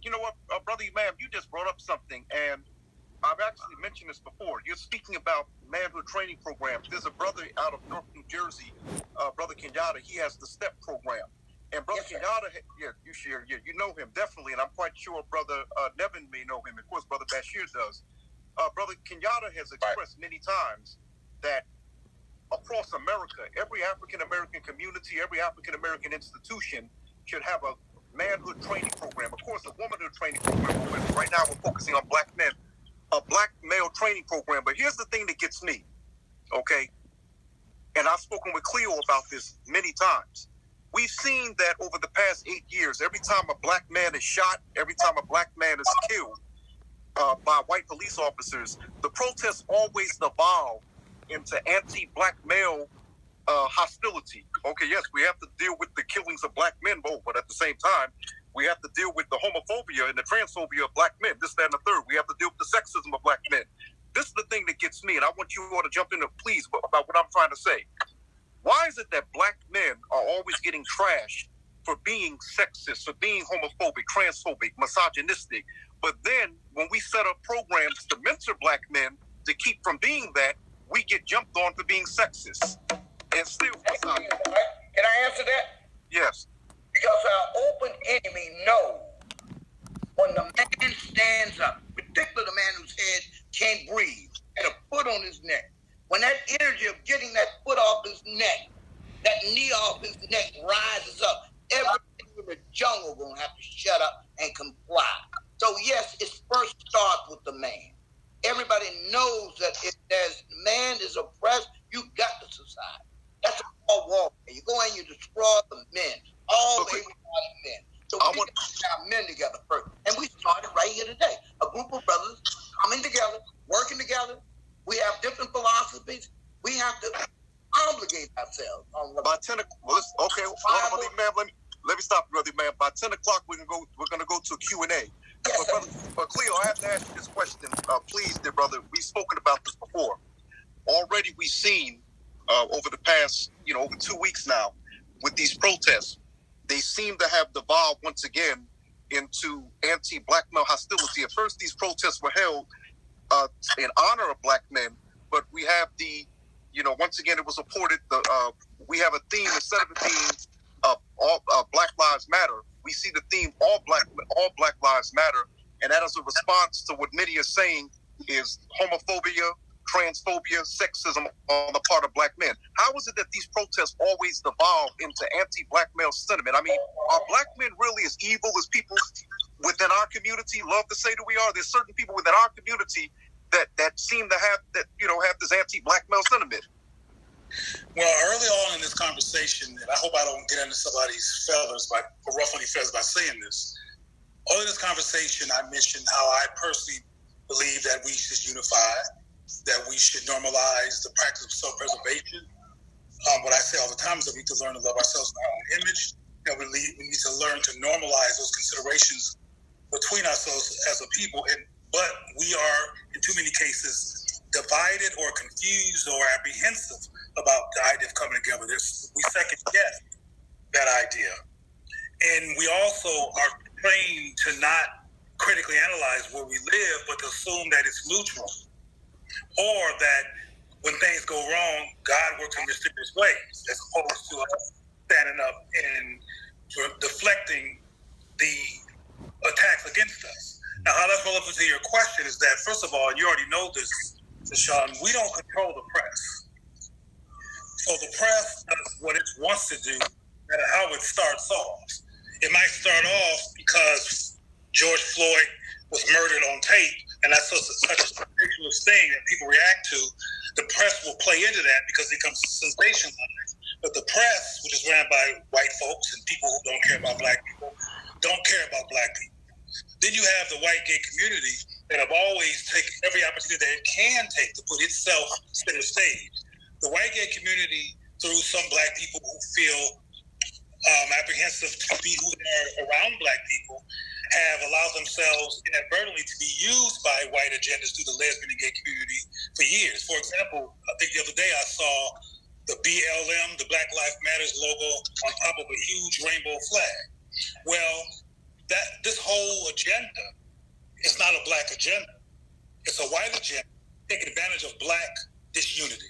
You know what, Brother Imam, you just brought up something, and I've actually mentioned this before. You're speaking about manhood training programs. There's a brother out of North New Jersey, Brother Kenyatta. He has the STEP program. And Brother Kenyatta, you know him definitely, and I'm quite sure Brother Nevin may know him. Of course, Brother Bashir does. Brother Kenyatta has expressed many times that across America, every African-American community, every African-American institution should have a manhood training program. Of course, a womanhood training program. Right now, we're focusing on black men. A black male training program. But here's the thing that gets me, okay? And I've spoken with Cleo about this many times. We've seen that over the past 8 years, every time a black man is shot, every time a black man is killed by white police officers, the protests always evolve into anti-black male hostility. Okay, yes, we have to deal with the killings of black men, but at the same time, we have to deal with the homophobia and the transphobia of black men, this, that, and the third. We have to deal with the sexism of black men. This is the thing that gets me, and I want you all to jump in, please, about what I'm trying to say. Why is it that black men are always getting trashed for being sexist, for being homophobic, transphobic, misogynistic? But then, when we set up programs to mentor black men to keep from being that, we get jumped on for being sexist. And still, can I answer that? Yes. Because our open enemy knows when the man stands up, particularly the man whose head can't breathe, and a foot on his neck, when that energy of getting that foot off his neck, that knee off his neck rises up, everything in the jungle gonna have to shut up and comply. So yes, it first starts with the man. Everybody knows that if there's man is oppressed, you got the society. That's all warfare. You go in, you destroy the men, all the men. So we got to get our men together first. And we started right here today. A group of brothers coming together, working together. We have different philosophies. We have to obligate ourselves on by 10 o'clock. Okay, let me stop you, brother man. By 10 o'clock, we're gonna go to Q&A. Yes, but Cleo, I have to ask you this question, please, dear brother. We've spoken about this before. Already, we've seen over the past, over 2 weeks now, with these protests, they seem to have devolved once again into anti-black male hostility. At first, these protests were held in honor of black men, but we have the once again, it was reported we have a theme instead of a theme of all Black Lives Matter. We see the theme all Black Lives Matter, and that is a response to what many are saying is homophobia, transphobia, sexism on the part of Black men. How is it that these protests always devolve into anti-Black male sentiment? I mean, are Black men really as evil as people within our community love to say that we are? There's certain people within our community that seem to have this anti-Black male sentiment. Well, early on in this conversation, and I hope I don't get into somebody's feathers or ruffle any feathers by saying this. Early in this conversation, I mentioned how I personally believe that we should unify, that we should normalize the practice of self-preservation. What I say all the time is that we need to learn to love ourselves in our own image, and we need to learn to normalize those considerations between ourselves as a people. But we are, in too many cases, divided or confused or apprehensive about the idea of coming together. We second guess that idea. And we also are trained to not critically analyze where we live, but to assume that it's neutral. Or that when things go wrong, God works in mysterious ways, as opposed to us standing up and deflecting the attacks against us. Now, how that's relevant to your question is that, first of all, and you already know this, Doshon, we don't control the press. So the press does what it wants to do, no matter how it starts off. It might start off because George Floyd was murdered on tape, and that's such a ridiculous thing that people react to. The press will play into that because it becomes sensationalized. But the press, which is ran by white folks and people who don't care about Black people, don't care about Black people. Then you have the white gay community that have always taken every opportunity that it can take to put itself center stage. The white gay community, through some Black people who feel apprehensive to be who they are around Black people, have allowed themselves inadvertently to be used by white agendas through the lesbian and gay community for years. For example, I think the other day I saw the BLM, the Black Lives Matters logo on top of a huge rainbow flag. Well, this whole agenda is not a Black agenda. It's a white agenda taking advantage of Black disunity,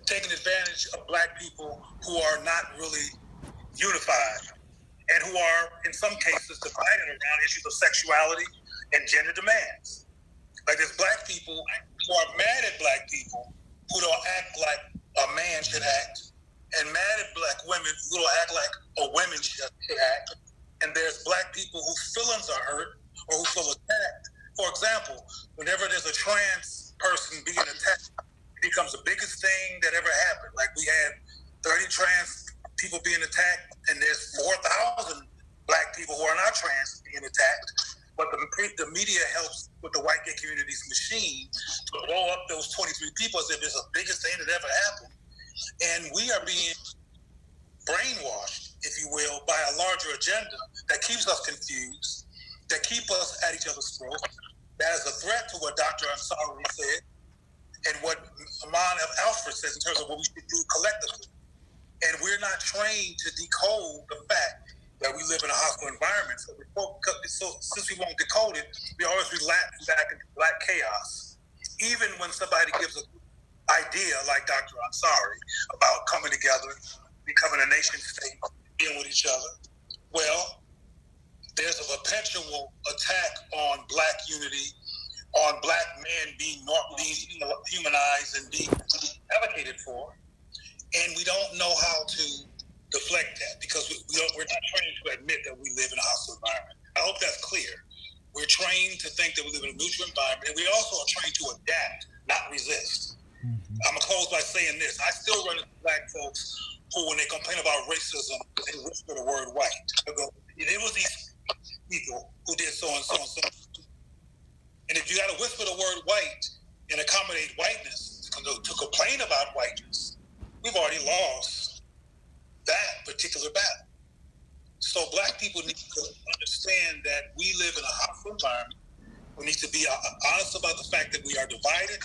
taking advantage of Black people who are not really unified and who are, in some cases, divided around issues of sexuality and gender demands. Like there's Black people who are mad at Black people who don't act like a man should act, and mad at Black women who don't act like a woman should act. And there's Black people whose feelings are hurt or who feel attacked. For example, whenever there's a trans person being attacked, it becomes the biggest thing that ever happened. Like we had 30 trans people being attacked, and there's 4,000 Black people who are not trans being attacked. But the media helps with the white gay community's machine to blow up those 23 people as if it's the biggest thing that ever happened. And we are being brainwashed, if you will, by a larger agenda that keeps us confused, that keep us at each other's throats, that is a threat to what Dr. Ansari said and what Aman Alfred says in terms of what we should do collectively. And we're not trained to decode the fact that we live in a hostile environment. So since we won't decode it, we always relapse back into Black chaos. Even when somebody gives an idea like Dr. Ansari about coming together, becoming a nation state, being with each other. Well, there's a perpetual attack on Black unity, on Black men being humanized and being advocated for. And we don't know how to deflect that because we're not trained to admit that we live in a hostile environment. I hope that's clear. We're trained to think that we live in a neutral environment, and we also are trained to adapt, not resist. Mm-hmm. I'm going to close by saying this. I still run into Black folks who, when they complain about racism, they whisper the word white. They go, it was these people who did so and so and so. And if you got to whisper the word white and accommodate whiteness to complain about whiteness, we've already lost that particular battle. So Black people need to understand that we live in a hostile environment. We need to be honest about the fact that we are divided.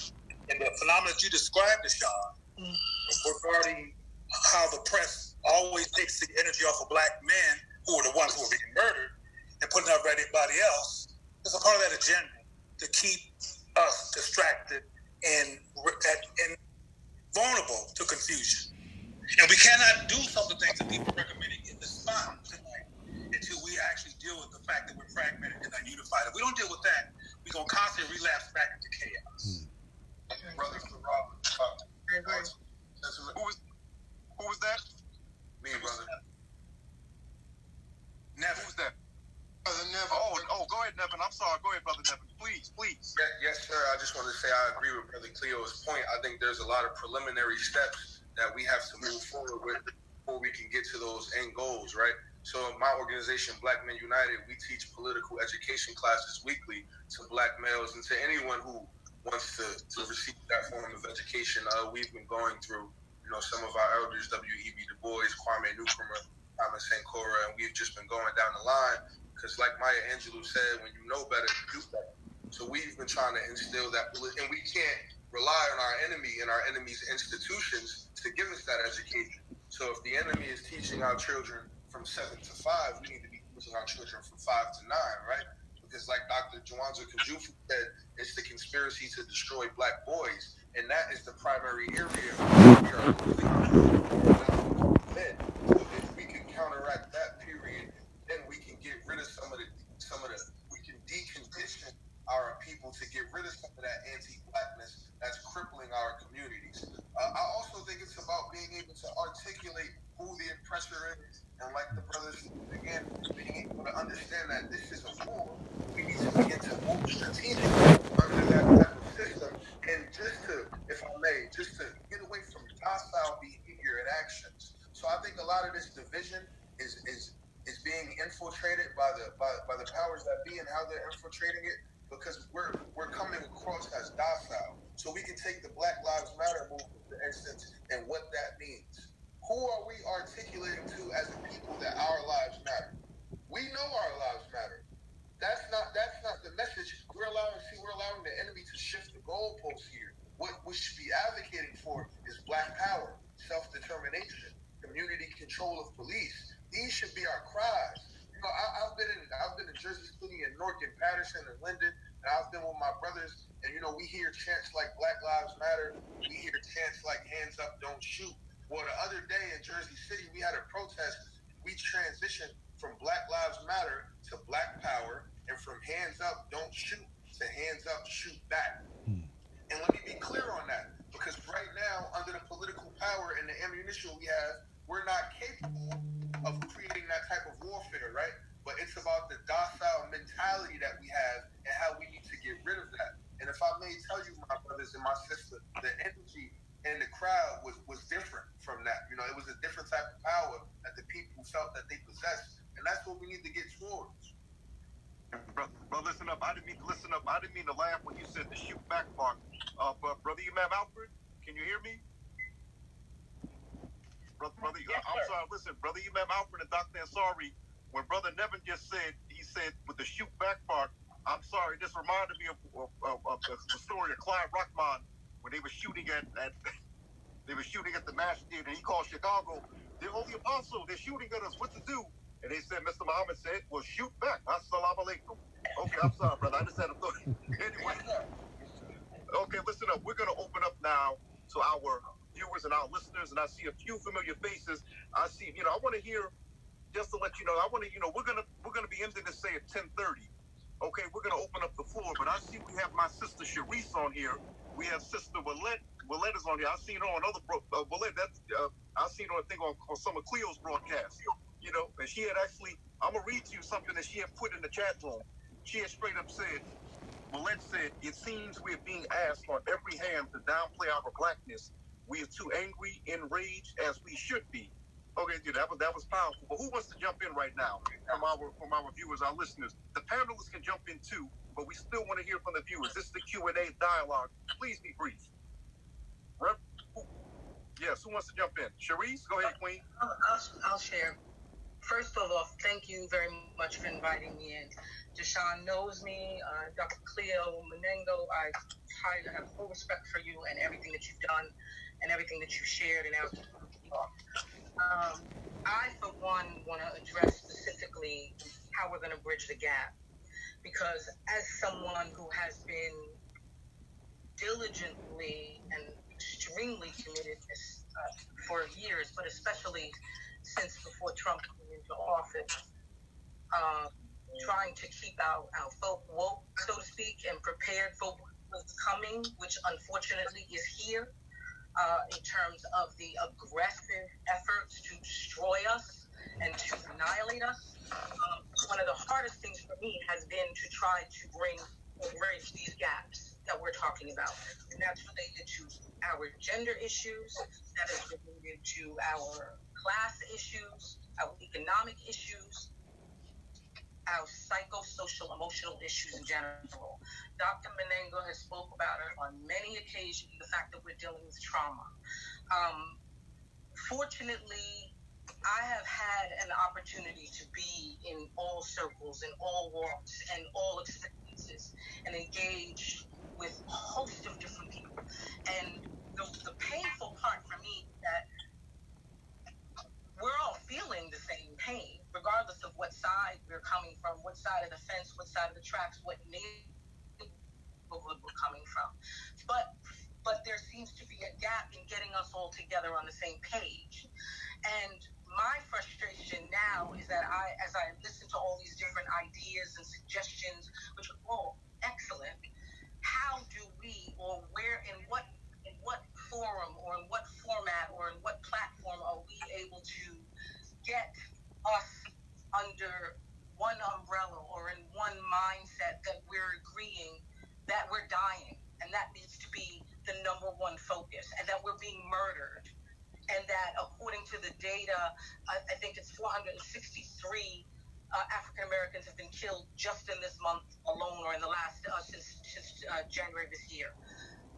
And the phenomenon that you described, Doshon, regarding how the press always takes the energy off of Black men who are the ones who are being murdered and putting up everybody else, is a part of that agenda to keep us distracted and vulnerable to confusion. And we cannot do some of the things that people are recommending in the spot tonight until we actually deal with the fact that we're fragmented and ununified. If we don't deal with that, we're going to constantly relapse back into chaos. Brother Farad, who was that? Me, brother. Nevin. Who's that? Brother Nevin. Oh, go ahead, Nevin. I'm sorry. Go ahead, Brother Nevin. Please. Yes, sir. I just want to say I agree with Brother Cleo's point. I think there's a lot of preliminary steps that we have to move forward with before we can get to those end goals, right? So my organization, Black Men United, we teach political education classes weekly to Black males and to anyone who wants to receive that form of education. We've been going through, some of our elders, W.E.B. Du Bois, Kwame Nkrumah, Thomas Sankara, and we've just been going down the line because, like Maya Angelou said, when you know better, you do better. So we've been trying to instill that, and we can't rely on our enemy and our enemy's institutions to give us that education. So if the enemy is teaching our children from 7 to 5, we need to be teaching our children from 5 to 9, right? Because like Dr. Juwanza Kajufu said, it's the conspiracy to destroy Black boys, and that is the primary area where we are losing men. So if we can counteract that period, then we can get rid of some of the we can decondition our people to get rid of some of that anti-Blackness that's crippling our communities. I also think it's about being able to articulate who the oppressor is, and like the brothers again, being able to understand that this is a war. We need to begin to move strategically under that type of system, and just to get away from docile behavior and actions. So I think a lot of this division is being infiltrated by the powers that be and how they're infiltrating it, because we're coming across as docile. So we can take the Black Lives Matter movement, for instance, and what that means. Who are we articulating to as a people that our lives matter? We know our lives matter. That's not the message. We're allowing the enemy to shift the goalposts here. What we should be advocating for is Black power, self-determination, community control of police. These should be our cries. I've been in Jersey City and Newark and Patterson and Linden, and I've been with my brothers, and we hear chants like Black Lives Matter. We hear chants like Hands Up, Don't Shoot. Well, the other day in Jersey City, we had a protest. We transitioned from Black Lives Matter to Black Power, and from Hands Up, Don't Shoot to Hands Up, Shoot Back. And let me be clear on that, because right now, under the political power and the ammunition we have, we're not capable of creating that type of warfare, right? But it's about the docile mentality that we have and how we need to get rid of that. And if I may tell you, my brothers and my sisters, the energy in the crowd was different from that. It was a different type of power that the people felt that they possessed. And that's what we need to get towards. Bro, listen up. I didn't mean to laugh when you said the shoot back part. But Brother Imam Alfred, can you hear me? Brother, I'm sorry. Listen, Brother Imam Alfred and Dr. Ansari, when Brother Nevin just said, he said with the shoot back part, I'm sorry, this reminded me of the story of Clyde Rockman when they were shooting at the Mass Theater. He called Chicago, the Holy Apostle, they're shooting at us, what to do? And they said, Mr. Muhammad said, well, shoot back. Assalamu alaikum. Okay, I'm sorry, brother. I just had a thought. Anyway. Okay, listen up. We're going to open up now to our viewers and our listeners, and I see a few familiar faces. I see, I want to hear, just to let you know, we're gonna be ending this, say, at 10:30. Okay, we're gonna open up the floor, but I see we have my sister Sharice on here. We have Sister Willette. Willette is on here. I've seen her on other Willette. I've seen her, I think, on some of Cleo's broadcasts. And she had actually, I'm gonna read to you something that she had put in the chat room. She had straight up said, Willette said, it seems we are being asked on every hand to downplay our Blackness. We are too angry, enraged, as we should be. Okay, dude, that was powerful. But who wants to jump in right now from our viewers, our listeners? The panelists can jump in too, but we still want to hear from the viewers. This is the Q&A dialogue. Please be brief. Yes, who wants to jump in? Sharice, go ahead, Queen. I'll share. First of all, thank you very much for inviting me in. Doshon knows me, Dr. Cleo Menengo. I have full respect for you and everything that you've done and everything that you shared. And I, for one, want to address specifically how we're going to bridge the gap. Because as someone who has been diligently and extremely committed for years, but especially since before Trump came into office, trying to keep our folk woke, so to speak, and prepared for what's coming, which unfortunately is here, in terms of the aggressive efforts to destroy us and to annihilate us. One of the hardest things for me has been to try to bridge these gaps that we're talking about. And that's related to our gender issues, that is related to our class issues, our economic issues, our psychosocial emotional issues in general. Dr. Menengo has spoke about it on many occasions, the fact that we're dealing with trauma. Fortunately, I have had an opportunity to be in all circles, in all walks, and all experiences, and engage with a host of different people. And the painful part for me is that we're all feeling the same pain, regardless of what side we're coming from, what side of the fence, what side of the tracks, what neighborhood we're coming from. But there seems to be a gap in getting us all together on the same page. And my frustration now is that as I listen to all these different ideas and suggestions, which are all excellent, how do we, or where, in what forum, or in what format, or in what platform are we able to get us under one umbrella or in one mindset that we're agreeing that we're dying, and that needs to be the number one focus, and that we're being murdered, and that according to the data, I think it's 463 African Americans have been killed just in this month alone, or in the last since January this year.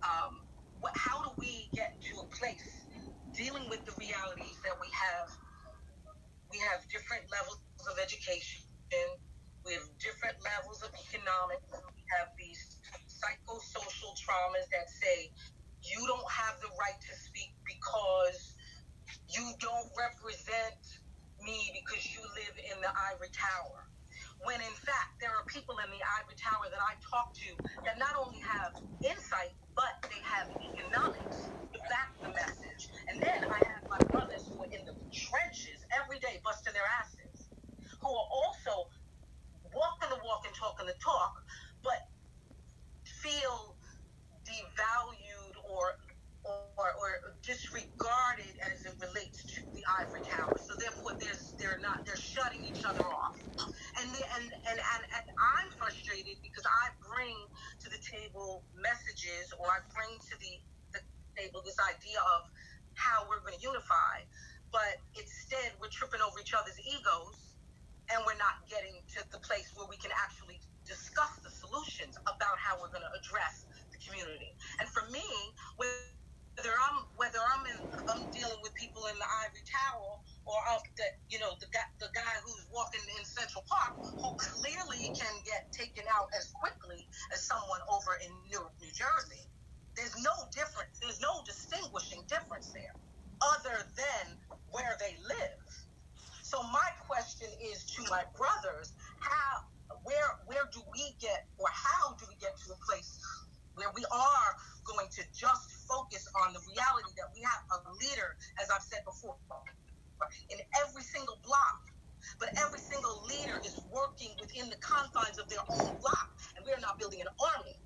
How do we get to a place dealing with the realities that we have? We have different levels of education, we have different levels of economics, we have these psychosocial traumas that say you don't have the right to speak because you don't represent me because you live in the ivory tower. When in fact, there are people in the ivory tower that I talk to that not only have insight, but they have economics to back the message. And then I have my brothers who are in the trenches every day busting their asses, who are also walking the walk and talking the talk, but feel devalued or disregarded as it relates to the ivory tower. So therefore, they're shutting each other off. And I'm frustrated because I bring to the table messages, or I bring to the table this idea of how we're going to unify, but instead we're tripping over each other's egos, and we're not getting to the place where we can actually discuss the solutions about how we're going to address the community. And for me, whether I'm dealing with people in the ivory tower, or the guy who's walking in Central Park, who clearly can get taken out as quickly as someone over in Newark, New Jersey. There's no difference. There's no distinguishing difference there, other than where they live. So my question is to my brothers: where do we get, or how do we get to a place where we are going to just focus on the reality that we have a leader, as I've said before, in every single block, but every single leader is working within the confines of their own block, and we are not building an army.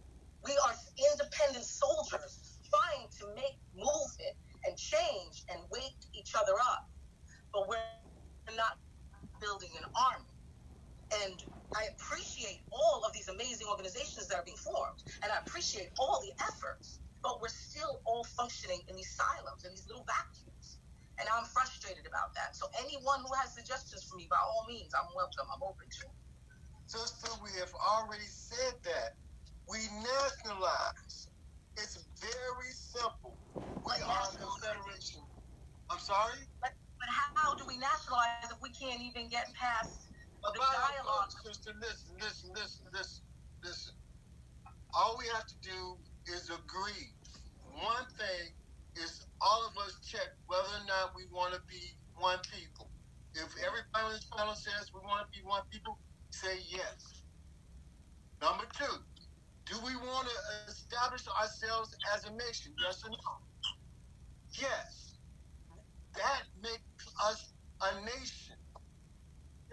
We are independent soldiers trying to make movement and change and wake each other up, but we're not building an army. And I appreciate all of these amazing organizations that are being formed, and I appreciate all the efforts, but we're still all functioning in these silos, in these little vacuums. And I'm frustrated about that. So anyone who has suggestions for me, by all means, I'm welcome. I'm open to it. Sister, we have already said that. We nationalize. It's very simple. We are a confederation. I'm sorry? But how do we nationalize if we can't even get past the dialogue? Sister, listen. All we have to do is agree. One thing is all of us check whether or not we want to be one people. If everybody on this panel says we want to be one people, say yes. Number two, do we want to establish ourselves as a nation? Yes or no? Yes, that makes us a nation.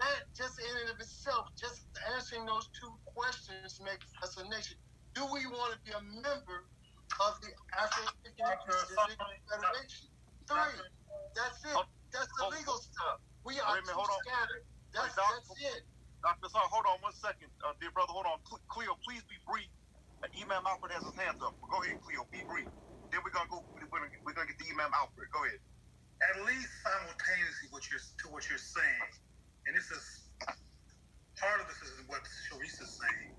That just in and of itself, just answering those two questions makes us a nation. Do we want to be a member of the African Pacific Federation? 3. That's it. That's the legal stuff. We are too scattered. That's it. Dr. Sar, hold on 1 second. Dear brother, hold on. Cleo, please be brief. Imam Alfred has his hands up. Go ahead, Cleo, be brief. Then we're gonna get the Imam Alfred. Go ahead. At least simultaneously what you're saying, and this is part of this is what Sharice is saying.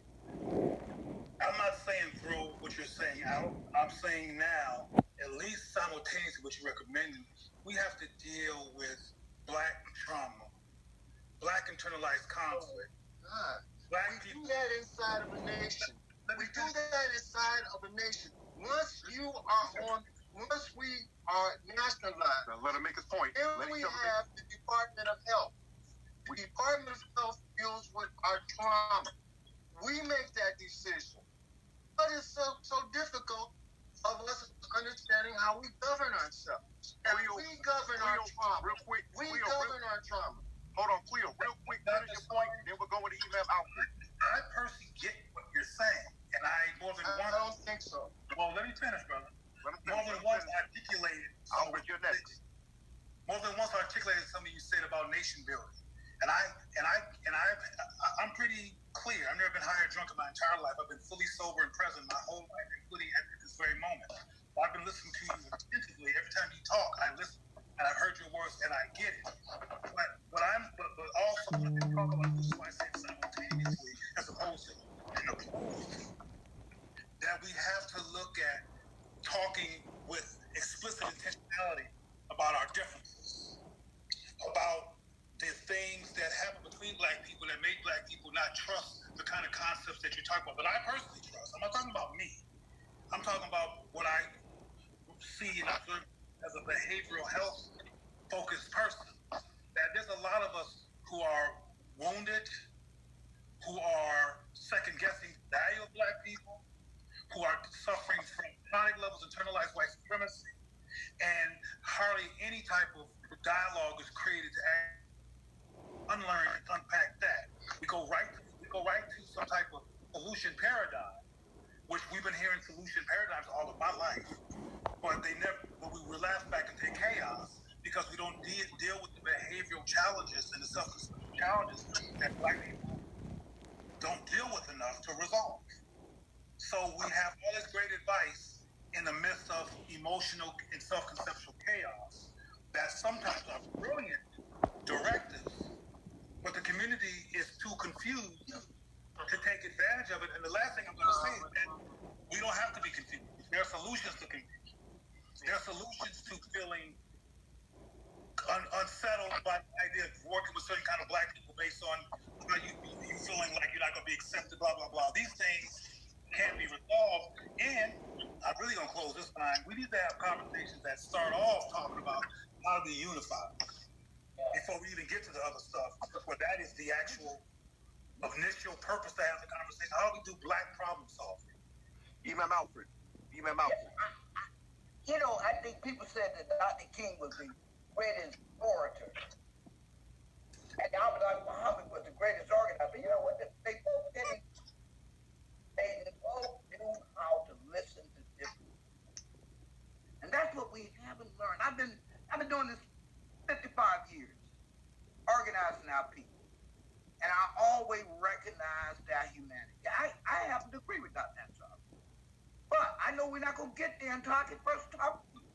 I'm not saying throw what you're saying out. I'm saying now, at least simultaneously what you're recommending, we have to deal with Black trauma, Black internalized conflict. Black people do that inside of a nation. We do that inside of a nation. Once we are nationalized, now let him make his point. Then we have the Department of Health. The Department of Health deals with our trauma. We make that decision. But it's so difficult of us understanding how we govern ourselves. And we govern our trauma. Real quick, we govern our trauma. Hold on, Cleo, real quick, finish your point, then we'll go with the Imam Alfred. I personally get what you're saying, and I don't think so. Well, let me finish, brother. More than once articulated some of you said about nation building, and I'm pretty clear. I've never been high or drunk in my entire life. I've been fully sober and present my whole life, including at this very moment. I've been listening to you attentively. Every time you talk, I listen, and I've heard your words, and I get it. But also when they talk about this, why I say simultaneously as opposed to in opposed, that we have to look at talking with explicit intentionality about our differences, about the things that happen between Black people that make Black people not trust the kind of concepts that you're talking about. But I personally trust. I'm not talking about me. I'm talking about what I see and observe as a behavioral health focused person. That there's a lot of us who are wounded, who are second guessing the value of Black people, who are suffering from chronic levels of internalized white supremacy, and hardly any type of dialogue is created to unlearn and unpack that. We go right to some type of solution paradigm, which we've been hearing solution paradigms all of my life, but we relapse back into chaos because we don't deal with the behavioral challenges and the self-destructive challenges that Black people don't deal with enough to resolve. So we have all this great advice in the midst of emotional and self-conceptual chaos that sometimes are brilliant directives, but the community is too confused to take advantage of it. And the last thing I'm going to say is that we don't have to be confused. There are solutions to confusion. There are solutions to feeling unsettled by the idea of working with certain kind of Black people based on how you feeling like you're not going to be accepted, blah, blah, blah. These things can be resolved. And I'm really going to close this time. We need to have conversations that start off talking about how to be unified before we even get to the other stuff, where that is the actual initial purpose to have the conversation. How do we do Black problem solving? Imam Alfred. You know, I think people said that Dr. King was the greatest orator. And Abdul Muhammad was the greatest organizer. You know what? They both didn't. They both knew how to listen to different people. And that's what we haven't learned. I've been doing this 55 years, organizing our people. And I always recognize their humanity. I happen to agree with Dr. Ansar. But I know we're not going to get there until I can first talk to you.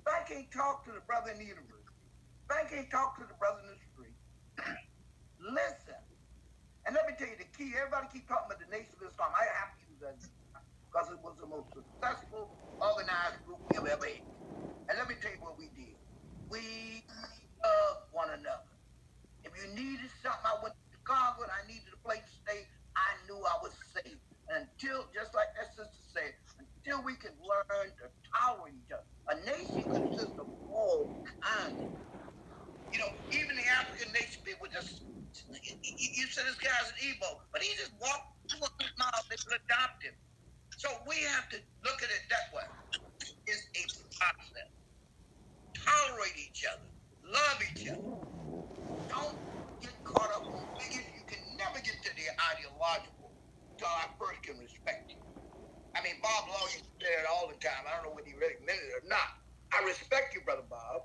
If I can't talk to the brother in the university, if I can't talk to the brother in the street, listen. And let me tell you the key. Everybody keep talking about the Nation of Islam. I have to use that because it was the most successful organized group we have ever had. And let me tell you what we did. We loved one another. If you needed something, I went to Chicago and I needed a place to stay, I knew I was safe. Until, just like that sister said, until we can learn to tolerate each other. A nation consists of all kinds. You know, even the African nation people just, you said this guy's an Igbo, but he just walked through his mouth, they could adopt him. So we have to look at it that way. It's a process. each other, love each other. Don't get caught up on bigots. You can never get to the ideological until I first can respect you. I mean, Bob Law used to say it all the time. I don't know whether he really meant it or not. I respect you, Brother Bob,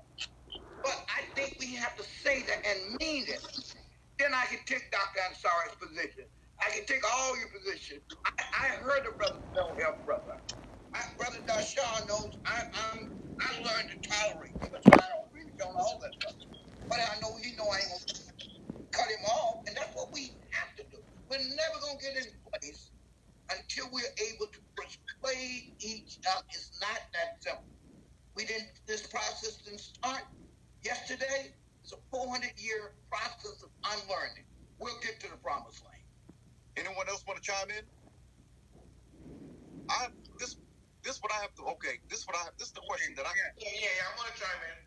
but I think we have to say that and mean it. Then I can take Dr. Ansari's position. I can take all your positions. I heard the brother don't help brother. Brother Doshon knows I learned to tolerate him, but I don't agree with you on all that stuff. But I know he know I ain't gonna cut him off, and that's what we have to do. We're never gonna get in place until we're able to persuade each other. It's not that simple. This process didn't start yesterday. It's a 400-year process of unlearning. We'll get to the promised land. Anyone else want to chime in? This what I have to. Okay, this is the question that I. Yeah. I want to chime in.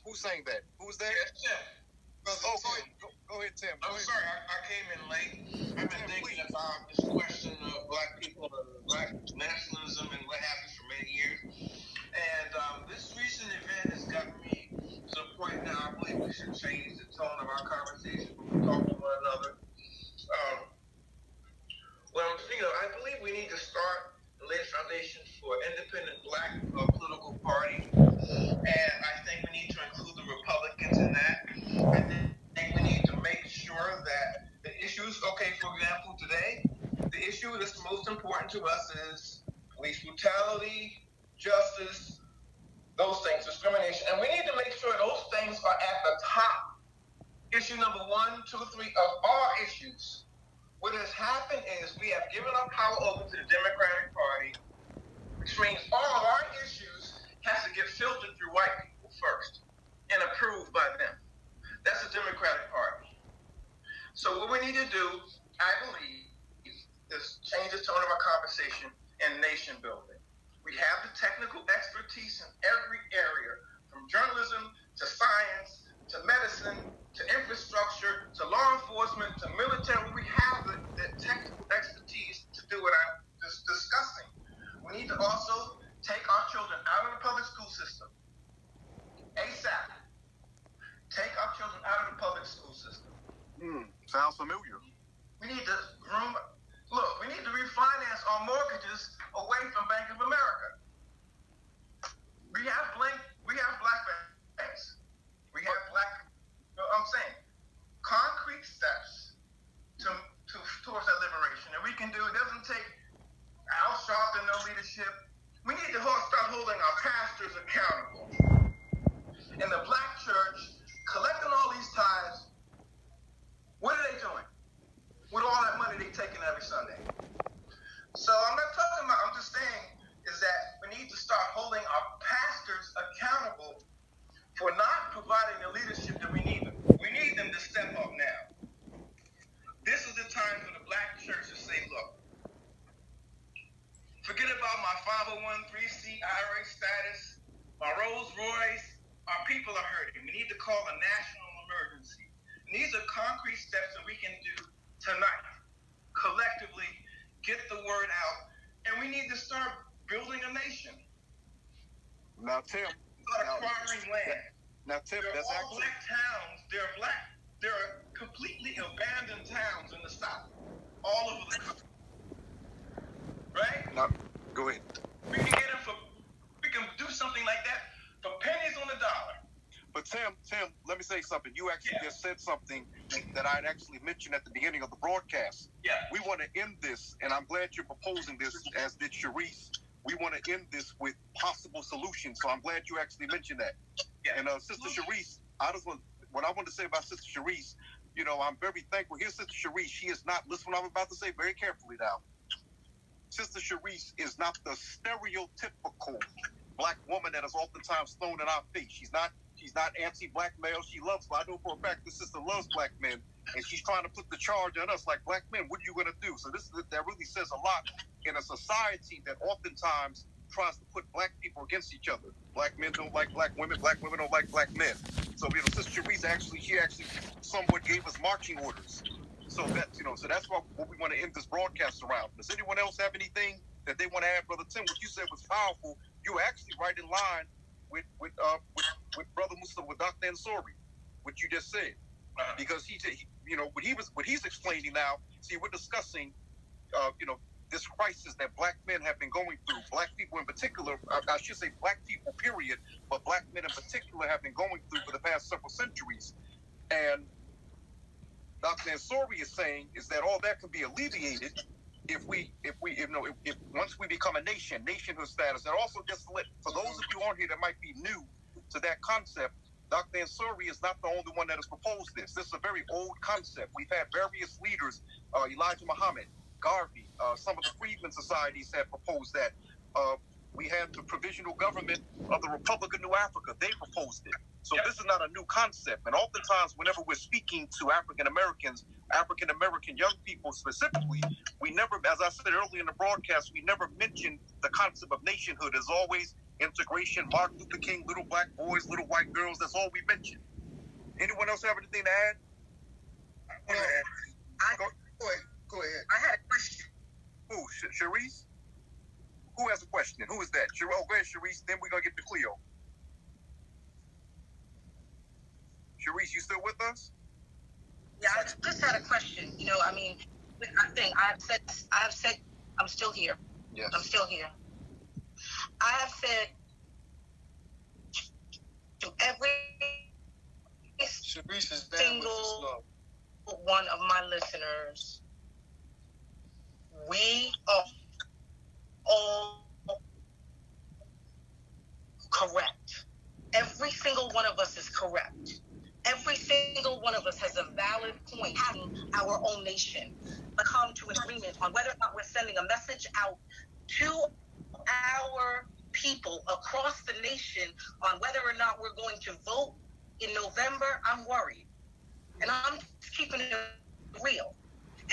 Who's saying that? Who's there? Yeah. Oh, go ahead, Tim. I'm sorry, I came in late. I've been thinking about this question of black people and black nationalism and what happens for many years. And this recent event has gotten me to the point now I believe we should change the tone of our conversation when we talk to one another. I believe we need to start the lay foundation for independent black political party. And I think we need to include the Republicans in that. I think we need to make sure that the issues, okay, for example, today, the issue that's most important to us is police brutality, justice, those things, discrimination. And we need to make sure those things are at the top. Issue number 1, 2, 3 of our issues. What has happened is we have given our power over to the Democratic Party, which means all of our issues has to get filtered through white people first and approved by them. That's the Democratic Party. So what we need to do, I believe, is change the tone of our conversation and nation building. We have the technical expertise in every area, from journalism to science to medicine to infrastructure to law enforcement to military. We have the technical expertise to do what I'm just discussing. We need to also take our children out of the public school system ASAP. Take our children out of the public school system. Sounds familiar. We need to we need to refinance our mortgages away from Bank of America. We have black banks. We have I'm saying concrete steps towards that liberation. And we can do it. Doesn't take Al Sharpton, no leadership. We need to start holding our pastors accountable. In the black church, collecting all these tithes, what are they doing with all that money they're taking every Sunday? So I'm not talking about, I'm just saying is that we need to start holding our pastors accountable for not providing the leadership that we need them. We need them to step up now. This is the time for the black church to say, look, forget about my 501(c)(3) IRA status, my Rolls Royce. Our people are hurting. We need to call a national emergency. And these are concrete steps that we can do tonight. Collectively, get the word out. And we need to start building a nation. Now, Tim. Start acquiring land. Now, Tim, that's all actually black towns. There are completely abandoned towns in the South, all over the country. Right? Now, go ahead. We can do something like that for pennies on the dollar. But Tim, let me say something. You actually just said something that I'd actually mentioned at the beginning of the broadcast. Yeah. We want to end this, and I'm glad you're proposing this, as did Sharice. We want to end this with possible solutions. So I'm glad you actually mentioned that. Yeah. And Sister Sharice, what I want to say about Sister Sharice, I'm very thankful. Here's Sister Sharice. She is not, listen what I'm about to say very carefully now. Sister Sharice is not the stereotypical black woman that is oftentimes thrown in our face. She's not anti-black male. She loves, I know for a fact this sister loves black men, and she's trying to put the charge on us like, black men, what are you going to do? So that really says a lot in a society that oftentimes tries to put black people against each other. Black men don't like black women don't like black men. So, Sister Sharice she actually somewhat gave us marching orders. So that's what we want to end this broadcast around. Does anyone else have anything that they want to add? Brother Tim, what you said was powerful. You were actually right in line with Brother Ansori, what you just said, because what he's explaining now. See, we're discussing, this crisis that black men have been going through. Black people in particular, I should say black people, period, but black men in particular have been going through for the past several centuries. And Dr. Ansori is saying is that all that can be alleviated if once we become a nation, nationhood status. And also, just for those of you on here that might be new to that concept, Dr. Ansori is not the only one that has proposed this. This is a very old concept. We've had various leaders, Elijah Muhammad, Garvey, some of the freedmen societies have proposed that. We had the provisional government of the Republic of New Africa. They proposed it. So this is not a new concept. And oftentimes, whenever we're speaking to African Americans, African American young people specifically, we never, as I said earlier in the broadcast, we never mentioned the concept of nationhood. As always, integration, Martin Luther King, little black boys, little white girls. That's all we mentioned. Anyone else have anything to add? Go ahead. I had a question. Who? Sharice? Who has a question? Who is that? Go ahead, Sharice. Then we're going to get to Cleo. Sharice, you still with us? Yeah, I just had a question. I've said, I'm still here. Yes. I'm still here. I have said to every single one of my listeners, we are all correct. Every single one of us is correct. Every single one of us has a valid point having our own nation. But come to an agreement on whether or not we're sending a message out to our people across the nation on whether or not we're going to vote in November. I'm worried. And I'm keeping it real.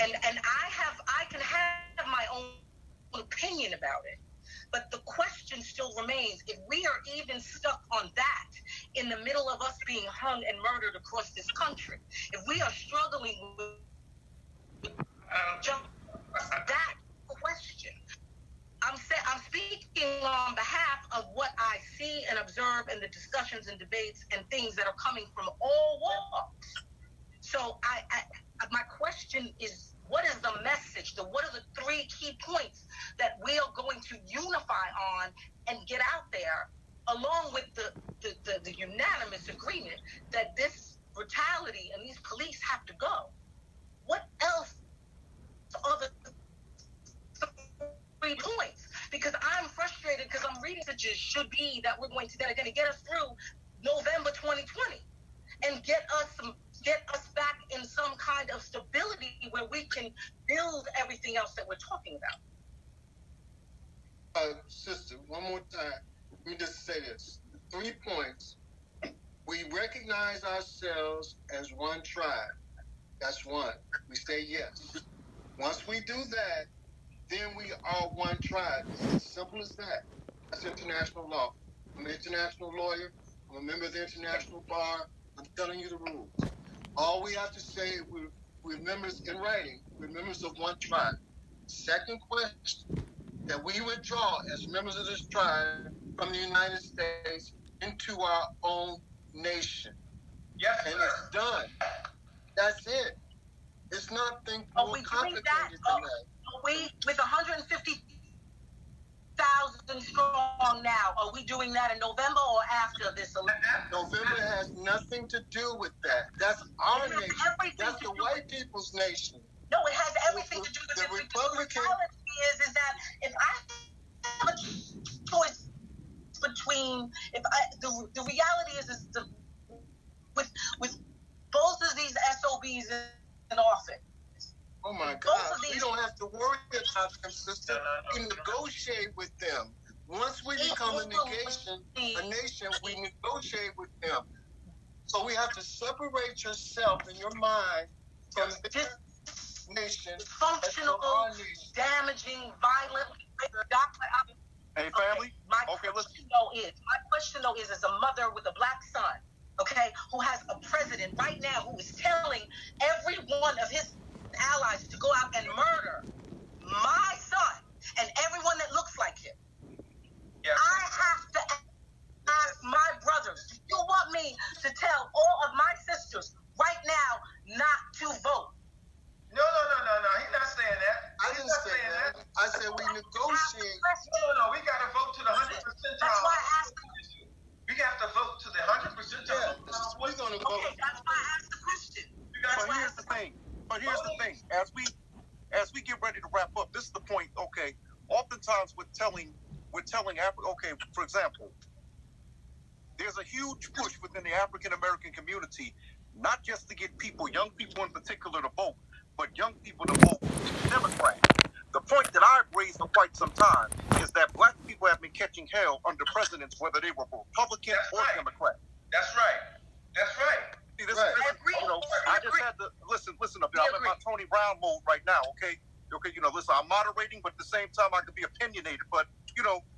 And I can have my own opinion about it. But the question still remains, if we are even stuck on that in the middle of us being hung and murdered across this country, if we are struggling with just that question, I'm speaking on behalf of what I see and observe in the discussions and debates and things that are coming from all walks. So my question is, what is the message? What are the 3 key points that we are going to unify on and get out there, along with the unanimous agreement that this brutality and these police have to go? What else are the 3 points? Because I'm frustrated because I'm reading messages should be that that are going to get us through November 2020 and get us back in some kind of stability where we can build everything else that we're talking about. Sister, one more time. Let me just say this. 3 points. We recognize ourselves as one tribe. That's one. We say yes. Once we do that, then we are one tribe. It's as simple as that. That's international law. I'm an international lawyer. I'm a member of the International Bar. I'm telling you the rules. All we have to say, we're members in writing. We're members of one tribe. Second question, that we withdraw as members of this tribe from the United States into our own nation. Yes, and sir. It's done. That's it. It's nothing more complicated than that. Are we, with 150,000 strong now, are we doing that in November or after this election? November has nothing to do with that. That's our nation. That's the white people's nation. No, it has everything to do with the it. Republican. The reality is that if I have a choice between, the reality is with both of these SOBs in office. Oh my God! We don't have to worry about them, sister. We negotiate with them. Once we become a nation, we negotiate with them. So we have to separate yourself and your mind from this nation. Functional, damaging, violent. Hey, family. My question though is, as a mother with a black son, okay, who has a president right now who is telling every one of his allies to go out and murder my son and everyone that looks like him. Yeah. I have to ask my brothers, do you want me to tell telling Africa. Okay, for example, there's a huge push within the African American community, not just to get people, young people in particular, to vote, but young people to vote Democrat. The point that I've raised for quite some time is that black people have been catching hell under presidents, whether they were Republican or Democrat. That's right. That's right. See, this, I just had to listen up here. I'm in my Tony Brown mode right now, okay? Okay, listen, I'm moderating, but at the same time I can be opinionated. But,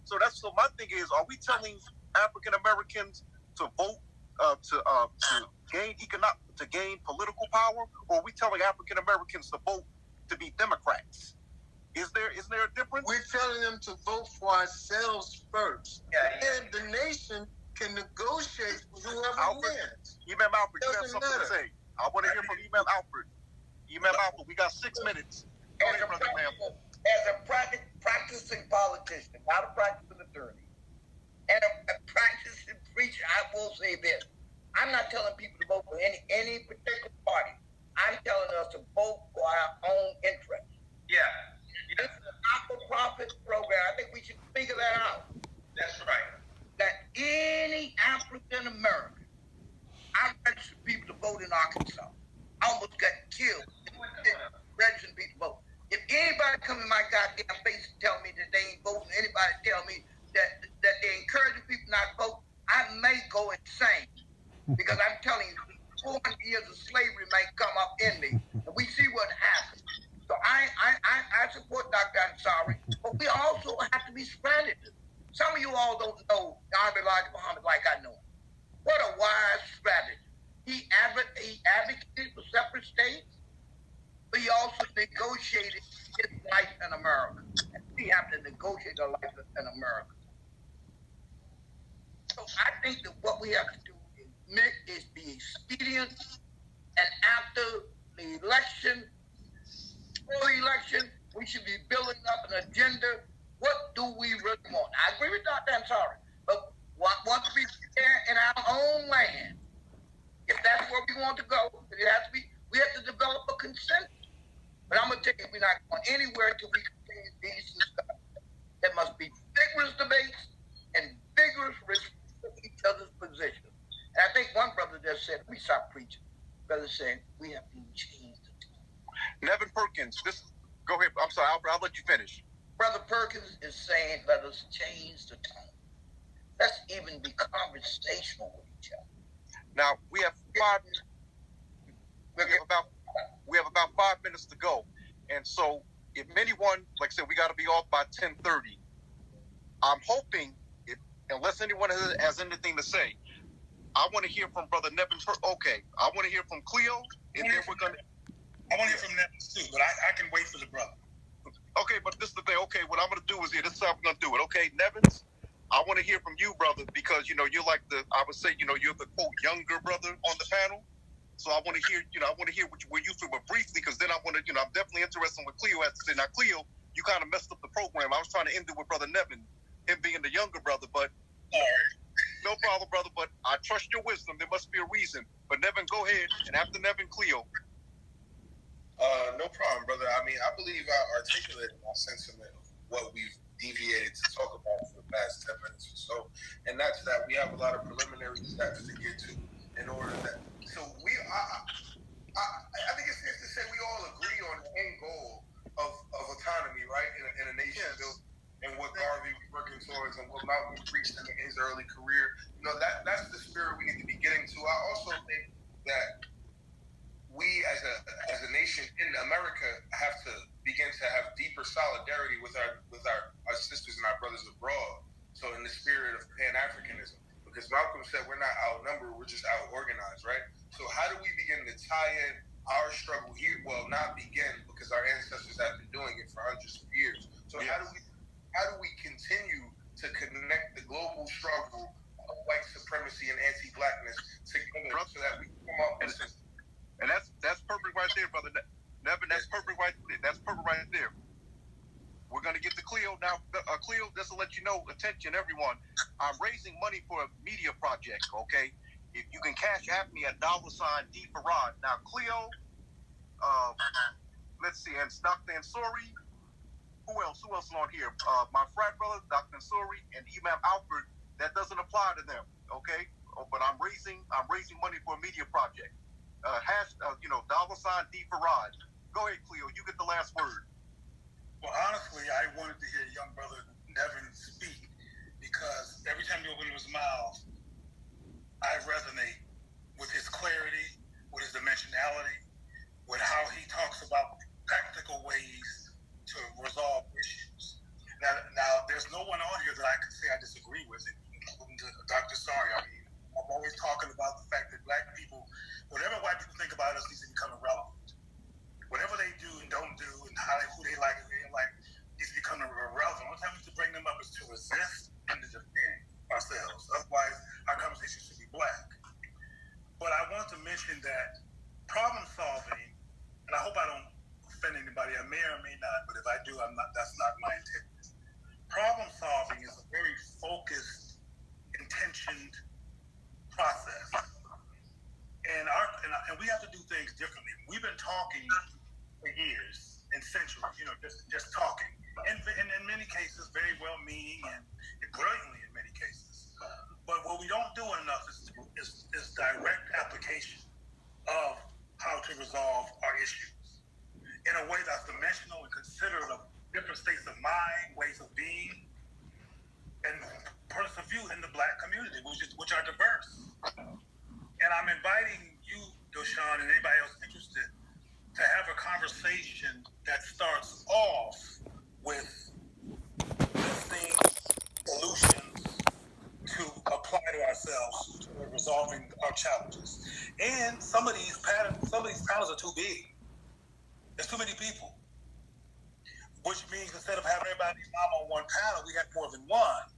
so my thing is, are we telling African Americans to vote to gain political power, or are we telling African Americans to vote to be Democrats? Isn't there a difference? We're telling them to vote for ourselves first. And the nation can negotiate with whoever wins. Imam Alfred, you have something to say. I want to hear from Imam Alfred. Imam Alfred, we got 6 minutes. As a practicing politician, not a practicing attorney, and a practicing preacher, I will say this. I'm not telling people to vote for any particular party. I'm telling us to vote for our own interests. Yeah. This is a not-for-profit program. I think we should figure that out. That's right. That any African American, I registered people to vote in Arkansas. I almost got killed registering people to vote. If anybody come in my goddamn face and tell me that they ain't voting, anybody tell me that they encouraging people not to vote, I may go insane. Because I'm telling you, 400 years of slavery may come up in me, and we see what happens. So I support Dr. Ansari, but we also have to be strategists. Some of you all don't know Honorable Elijah Muhammad like I know him. What a wise strategist. He advocated for separate states, but he also negotiated his life in America. And we have to negotiate our life in America. So I think that what we have to do is be expedient, and after the election, we should be building up an agenda. What do we really want? I agree with Dr. Ansari, but once we there in our own land, if that's where we want to go, it has to be. We have to develop a consensus. But I'm gonna tell you, we're not going anywhere until we continue these discussions. There must be vigorous debates and vigorous respect for each other's positions. And I think one brother just said, "We stop preaching." Brother saying we have to change the tone. Nevin Perkins, go ahead. I'm sorry, I'll let you finish. Brother Perkins is saying, let us change the tone. Let's even be conversational with each other. Now we have about 5 minutes to go, and so if anyone, like I said, we got to be off by 10:30. I'm hoping, unless anyone has anything to say, I want to hear from Brother Nevin. Okay, I want to hear from Cleo, and then we're gonna. I want to hear from Nevin too, but I can wait for the brother. Okay, but this is the thing. Okay, what I'm going to do is this is how we're going to do it. Okay, Nevins, I want to hear from you, brother, because, you're like I would say, you're the, quote, younger brother on the panel. So I want to hear, what you feel, but briefly, because then I want to, I'm definitely interested in what Cleo has to say. Now, Cleo, you kind of messed up the program. I was trying to end it with Brother Nevin, him being the younger brother, but no problem, brother, but I trust your wisdom. There must be a reason. But Nevin, go ahead, and after Nevin, Cleo. No problem, brother. I mean, I believe I articulated my sentiment of what we've deviated to talk about for the past 10 minutes or so. And that's that we have a lot of preliminary steps to get to in order that. So I think it's safe to say we all agree on the end goal of autonomy, right? In a nation built, and what Garvey was working towards and what Malcolm preached in his early career. That's the spirit we need to be getting to. I also think that we as a nation in America have to begin to have deeper solidarity with our sisters and our brothers abroad. So in the spirit of Pan-Africanism, because Malcolm said we're not outnumbered, we're just out-organized, right? So how do we begin to tie in our struggle here? Well, not begin, because our ancestors have been doing it for hundreds of years. So how do we continue to connect the global struggle of white supremacy and anti-blackness together so that we come up with this? And that's perfect right there, brother Nevin. That's perfect right there. We're going to get to Cleo now. Cleo, just to let you know, attention everyone, I'm raising money for a media project, okay? If you can cash at me at $D Farad. Now, Cleo, let's see, and Dr. Ansari, Who else is on here? My frat brother, Dr. Suri, and Imam Alfred. That doesn't apply to them, okay? But I'm raising money for a media project. $$ D Farad. Go ahead, Cleo. You get the last word. Well, honestly, I wanted to hear young brother Nevin speak because every time he opened his mouth, I resonate with his clarity, with his dimensionality, with how he talks about practical ways to resolve issues. Now, there's no one on here that I can say I disagree with, including Dr. Sari. I mean, I'm always talking about the fact that black people, whatever white people think about us needs to become irrelevant. Whatever they do and don't do and who they like and who they don't like needs to become irrelevant. The only time we need to bring them up is to resist and to defend ourselves. Otherwise, our conversation should be black. But I want to mention that problem solving, and I hope I don't offend anybody, I may or may not, but if I do, that's not my intent. Problem solving is a very focused, intentioned process. And we have to do things differently. We've been talking for years and centuries, just talking. And in many cases, very well-meaning and brilliantly in many cases. But what we don't do enough is direct application of how to resolve our issues in a way that's dimensional and considerate of different states of mind, ways of being, and points of view in the black community, which are diverse. And I'm inviting you, Doshon, and anybody else interested to have a conversation that starts off with listing solutions to apply to ourselves to resolving our challenges. And some of these panels are too big. There's too many people. Which means instead of having everybody's mom on one panel, we have more than one.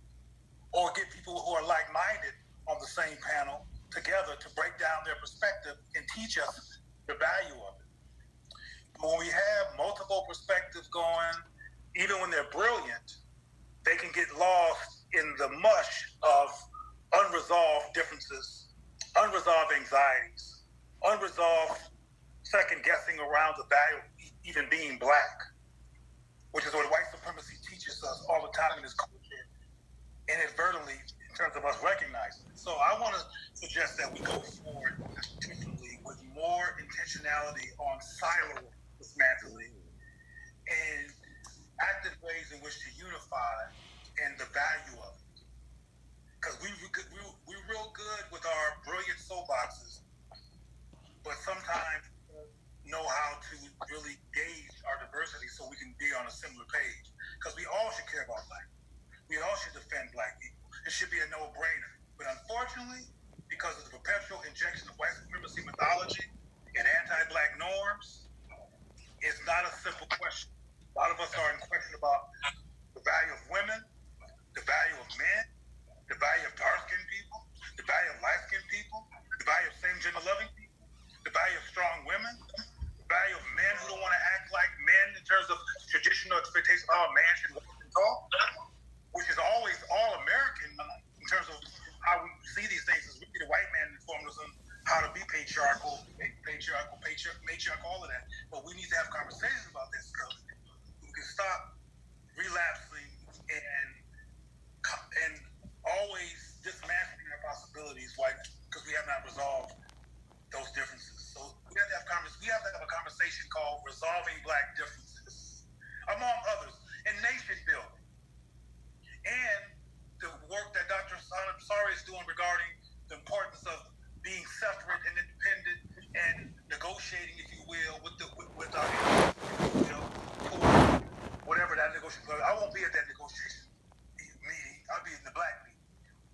Or get people who are like-minded on the same panel together to break down their perspective and teach us the value of it. When we have multiple perspectives going, even when they're brilliant, they can get lost in the mush of unresolved differences, unresolved anxieties, unresolved second-guessing around the value of even being black, which is what white supremacy teaches us all the time in this culture, inadvertently, in terms of us recognizing it. So I want to suggest that we go forward differently with more intentionality on silo dismantling and active ways in which to unify and the value of it. Because we're real good with our brilliant soapboxes, but sometimes know how to really gauge our diversity so we can be on a similar page. Because we all should care about black people. We all should defend black people. It should be a no-brainer. But unfortunately, because of the perpetual injection of white supremacy mythology and anti-black norms, it's not a simple question. A lot of us are in question about the value of women, the value of men, the value of dark-skinned people, the value of light-skinned people, the value of same-gender loving people, the value of strong women, the value of men who don't want to act like men in terms of traditional expectations. Oh, a man should walk and talk, which is always all American in terms of how we see these things. As we see the white man informed us on how to be patriarchal, all of that. But we need to have conversations about this stuff. We can stop relapsing and always dismantling our possibilities, because we have not resolved those differences. So we have to have a conversation called resolving black differences, among others, in nation building. And the work that Dr. Sari is doing regarding the importance of being separate and independent and negotiating, if you will, with our whatever that negotiation. I won't be at that negotiation meeting. I'll be in the black meeting,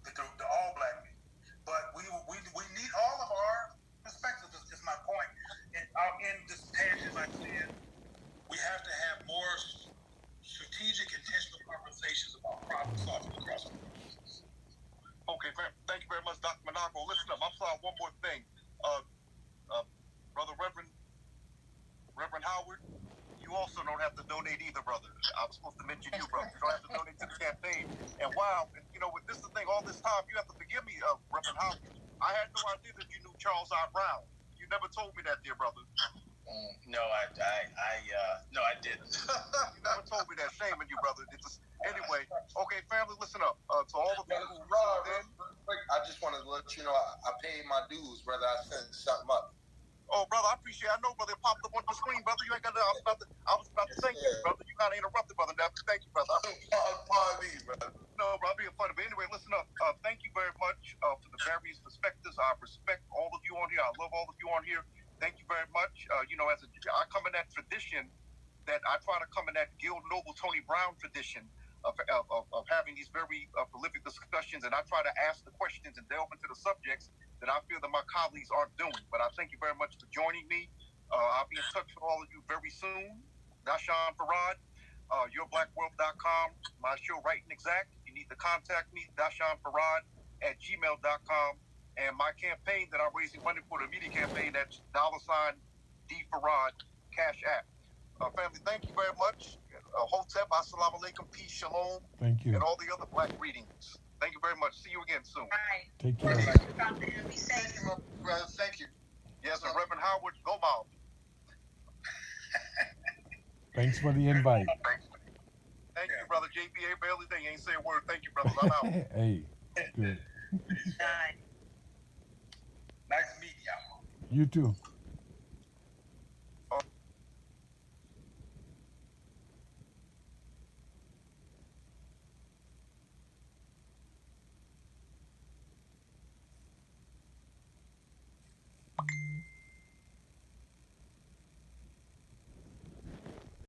the all black meeting. But we need all of our perspectives. Is my point. And I'll end this tangent by saying we have to have more strategic, intentional conversations about problem solving across the businesses. Okay, thank you very much, Dr. Monaco. Listen up, I'm sorry, one more thing. Brother Reverend Howard, you also don't have to donate either, brother. I was supposed to mention you, brother. You don't have to donate to the campaign. And wow, with this thing all this time, you have to forgive me, Reverend Howard. I had no idea that you knew Charles I. Brown. You never told me that, dear brother. No, I didn't. You never told me that. Shame on you, brother. Anyway, okay, family, listen up. To all of you who I just wanted to let you know I paid my dues, brother. I sent something up. Oh, brother, I appreciate it. I know, brother, it popped up on the screen, brother. You ain't got to, I was about to thank you, brother. You kind of interrupted, brother. Thank you, brother. Pardon me, brother. No, bro, I'm being funny. But anyway, listen up. Thank you very much for the various perspectives. I respect all of you on here. I love all of you on here. Thank you very much. I come in that tradition that I try to come in that Gil Noble, Tony Brown tradition of having these very prolific discussions, and I try to ask the questions and delve into the subjects that I feel that my colleagues aren't doing. But I thank you very much for joining me. I'll be in touch with all of you very soon. Doshon Farad, yourblackworld.com, my show Right and Exact. If you need to contact me, DoshonFarad@gmail.com. And my campaign that I'm raising money for, the media campaign, that's $D Farad, Cash App. Family, thank you very much. Hotep, assalamu alaikum, peace, shalom. Thank you. And all the other black greetings. Thank you very much. See you again soon. Right. Take care. Be safe. Thank you. Yes, and Reverend Howard Gomald. Thanks for the invite. Thank you, brother. JPA barely thing. Ain't say a word. Thank you, brother. I'm out. Hey, good. Nice meeting y'all. You too.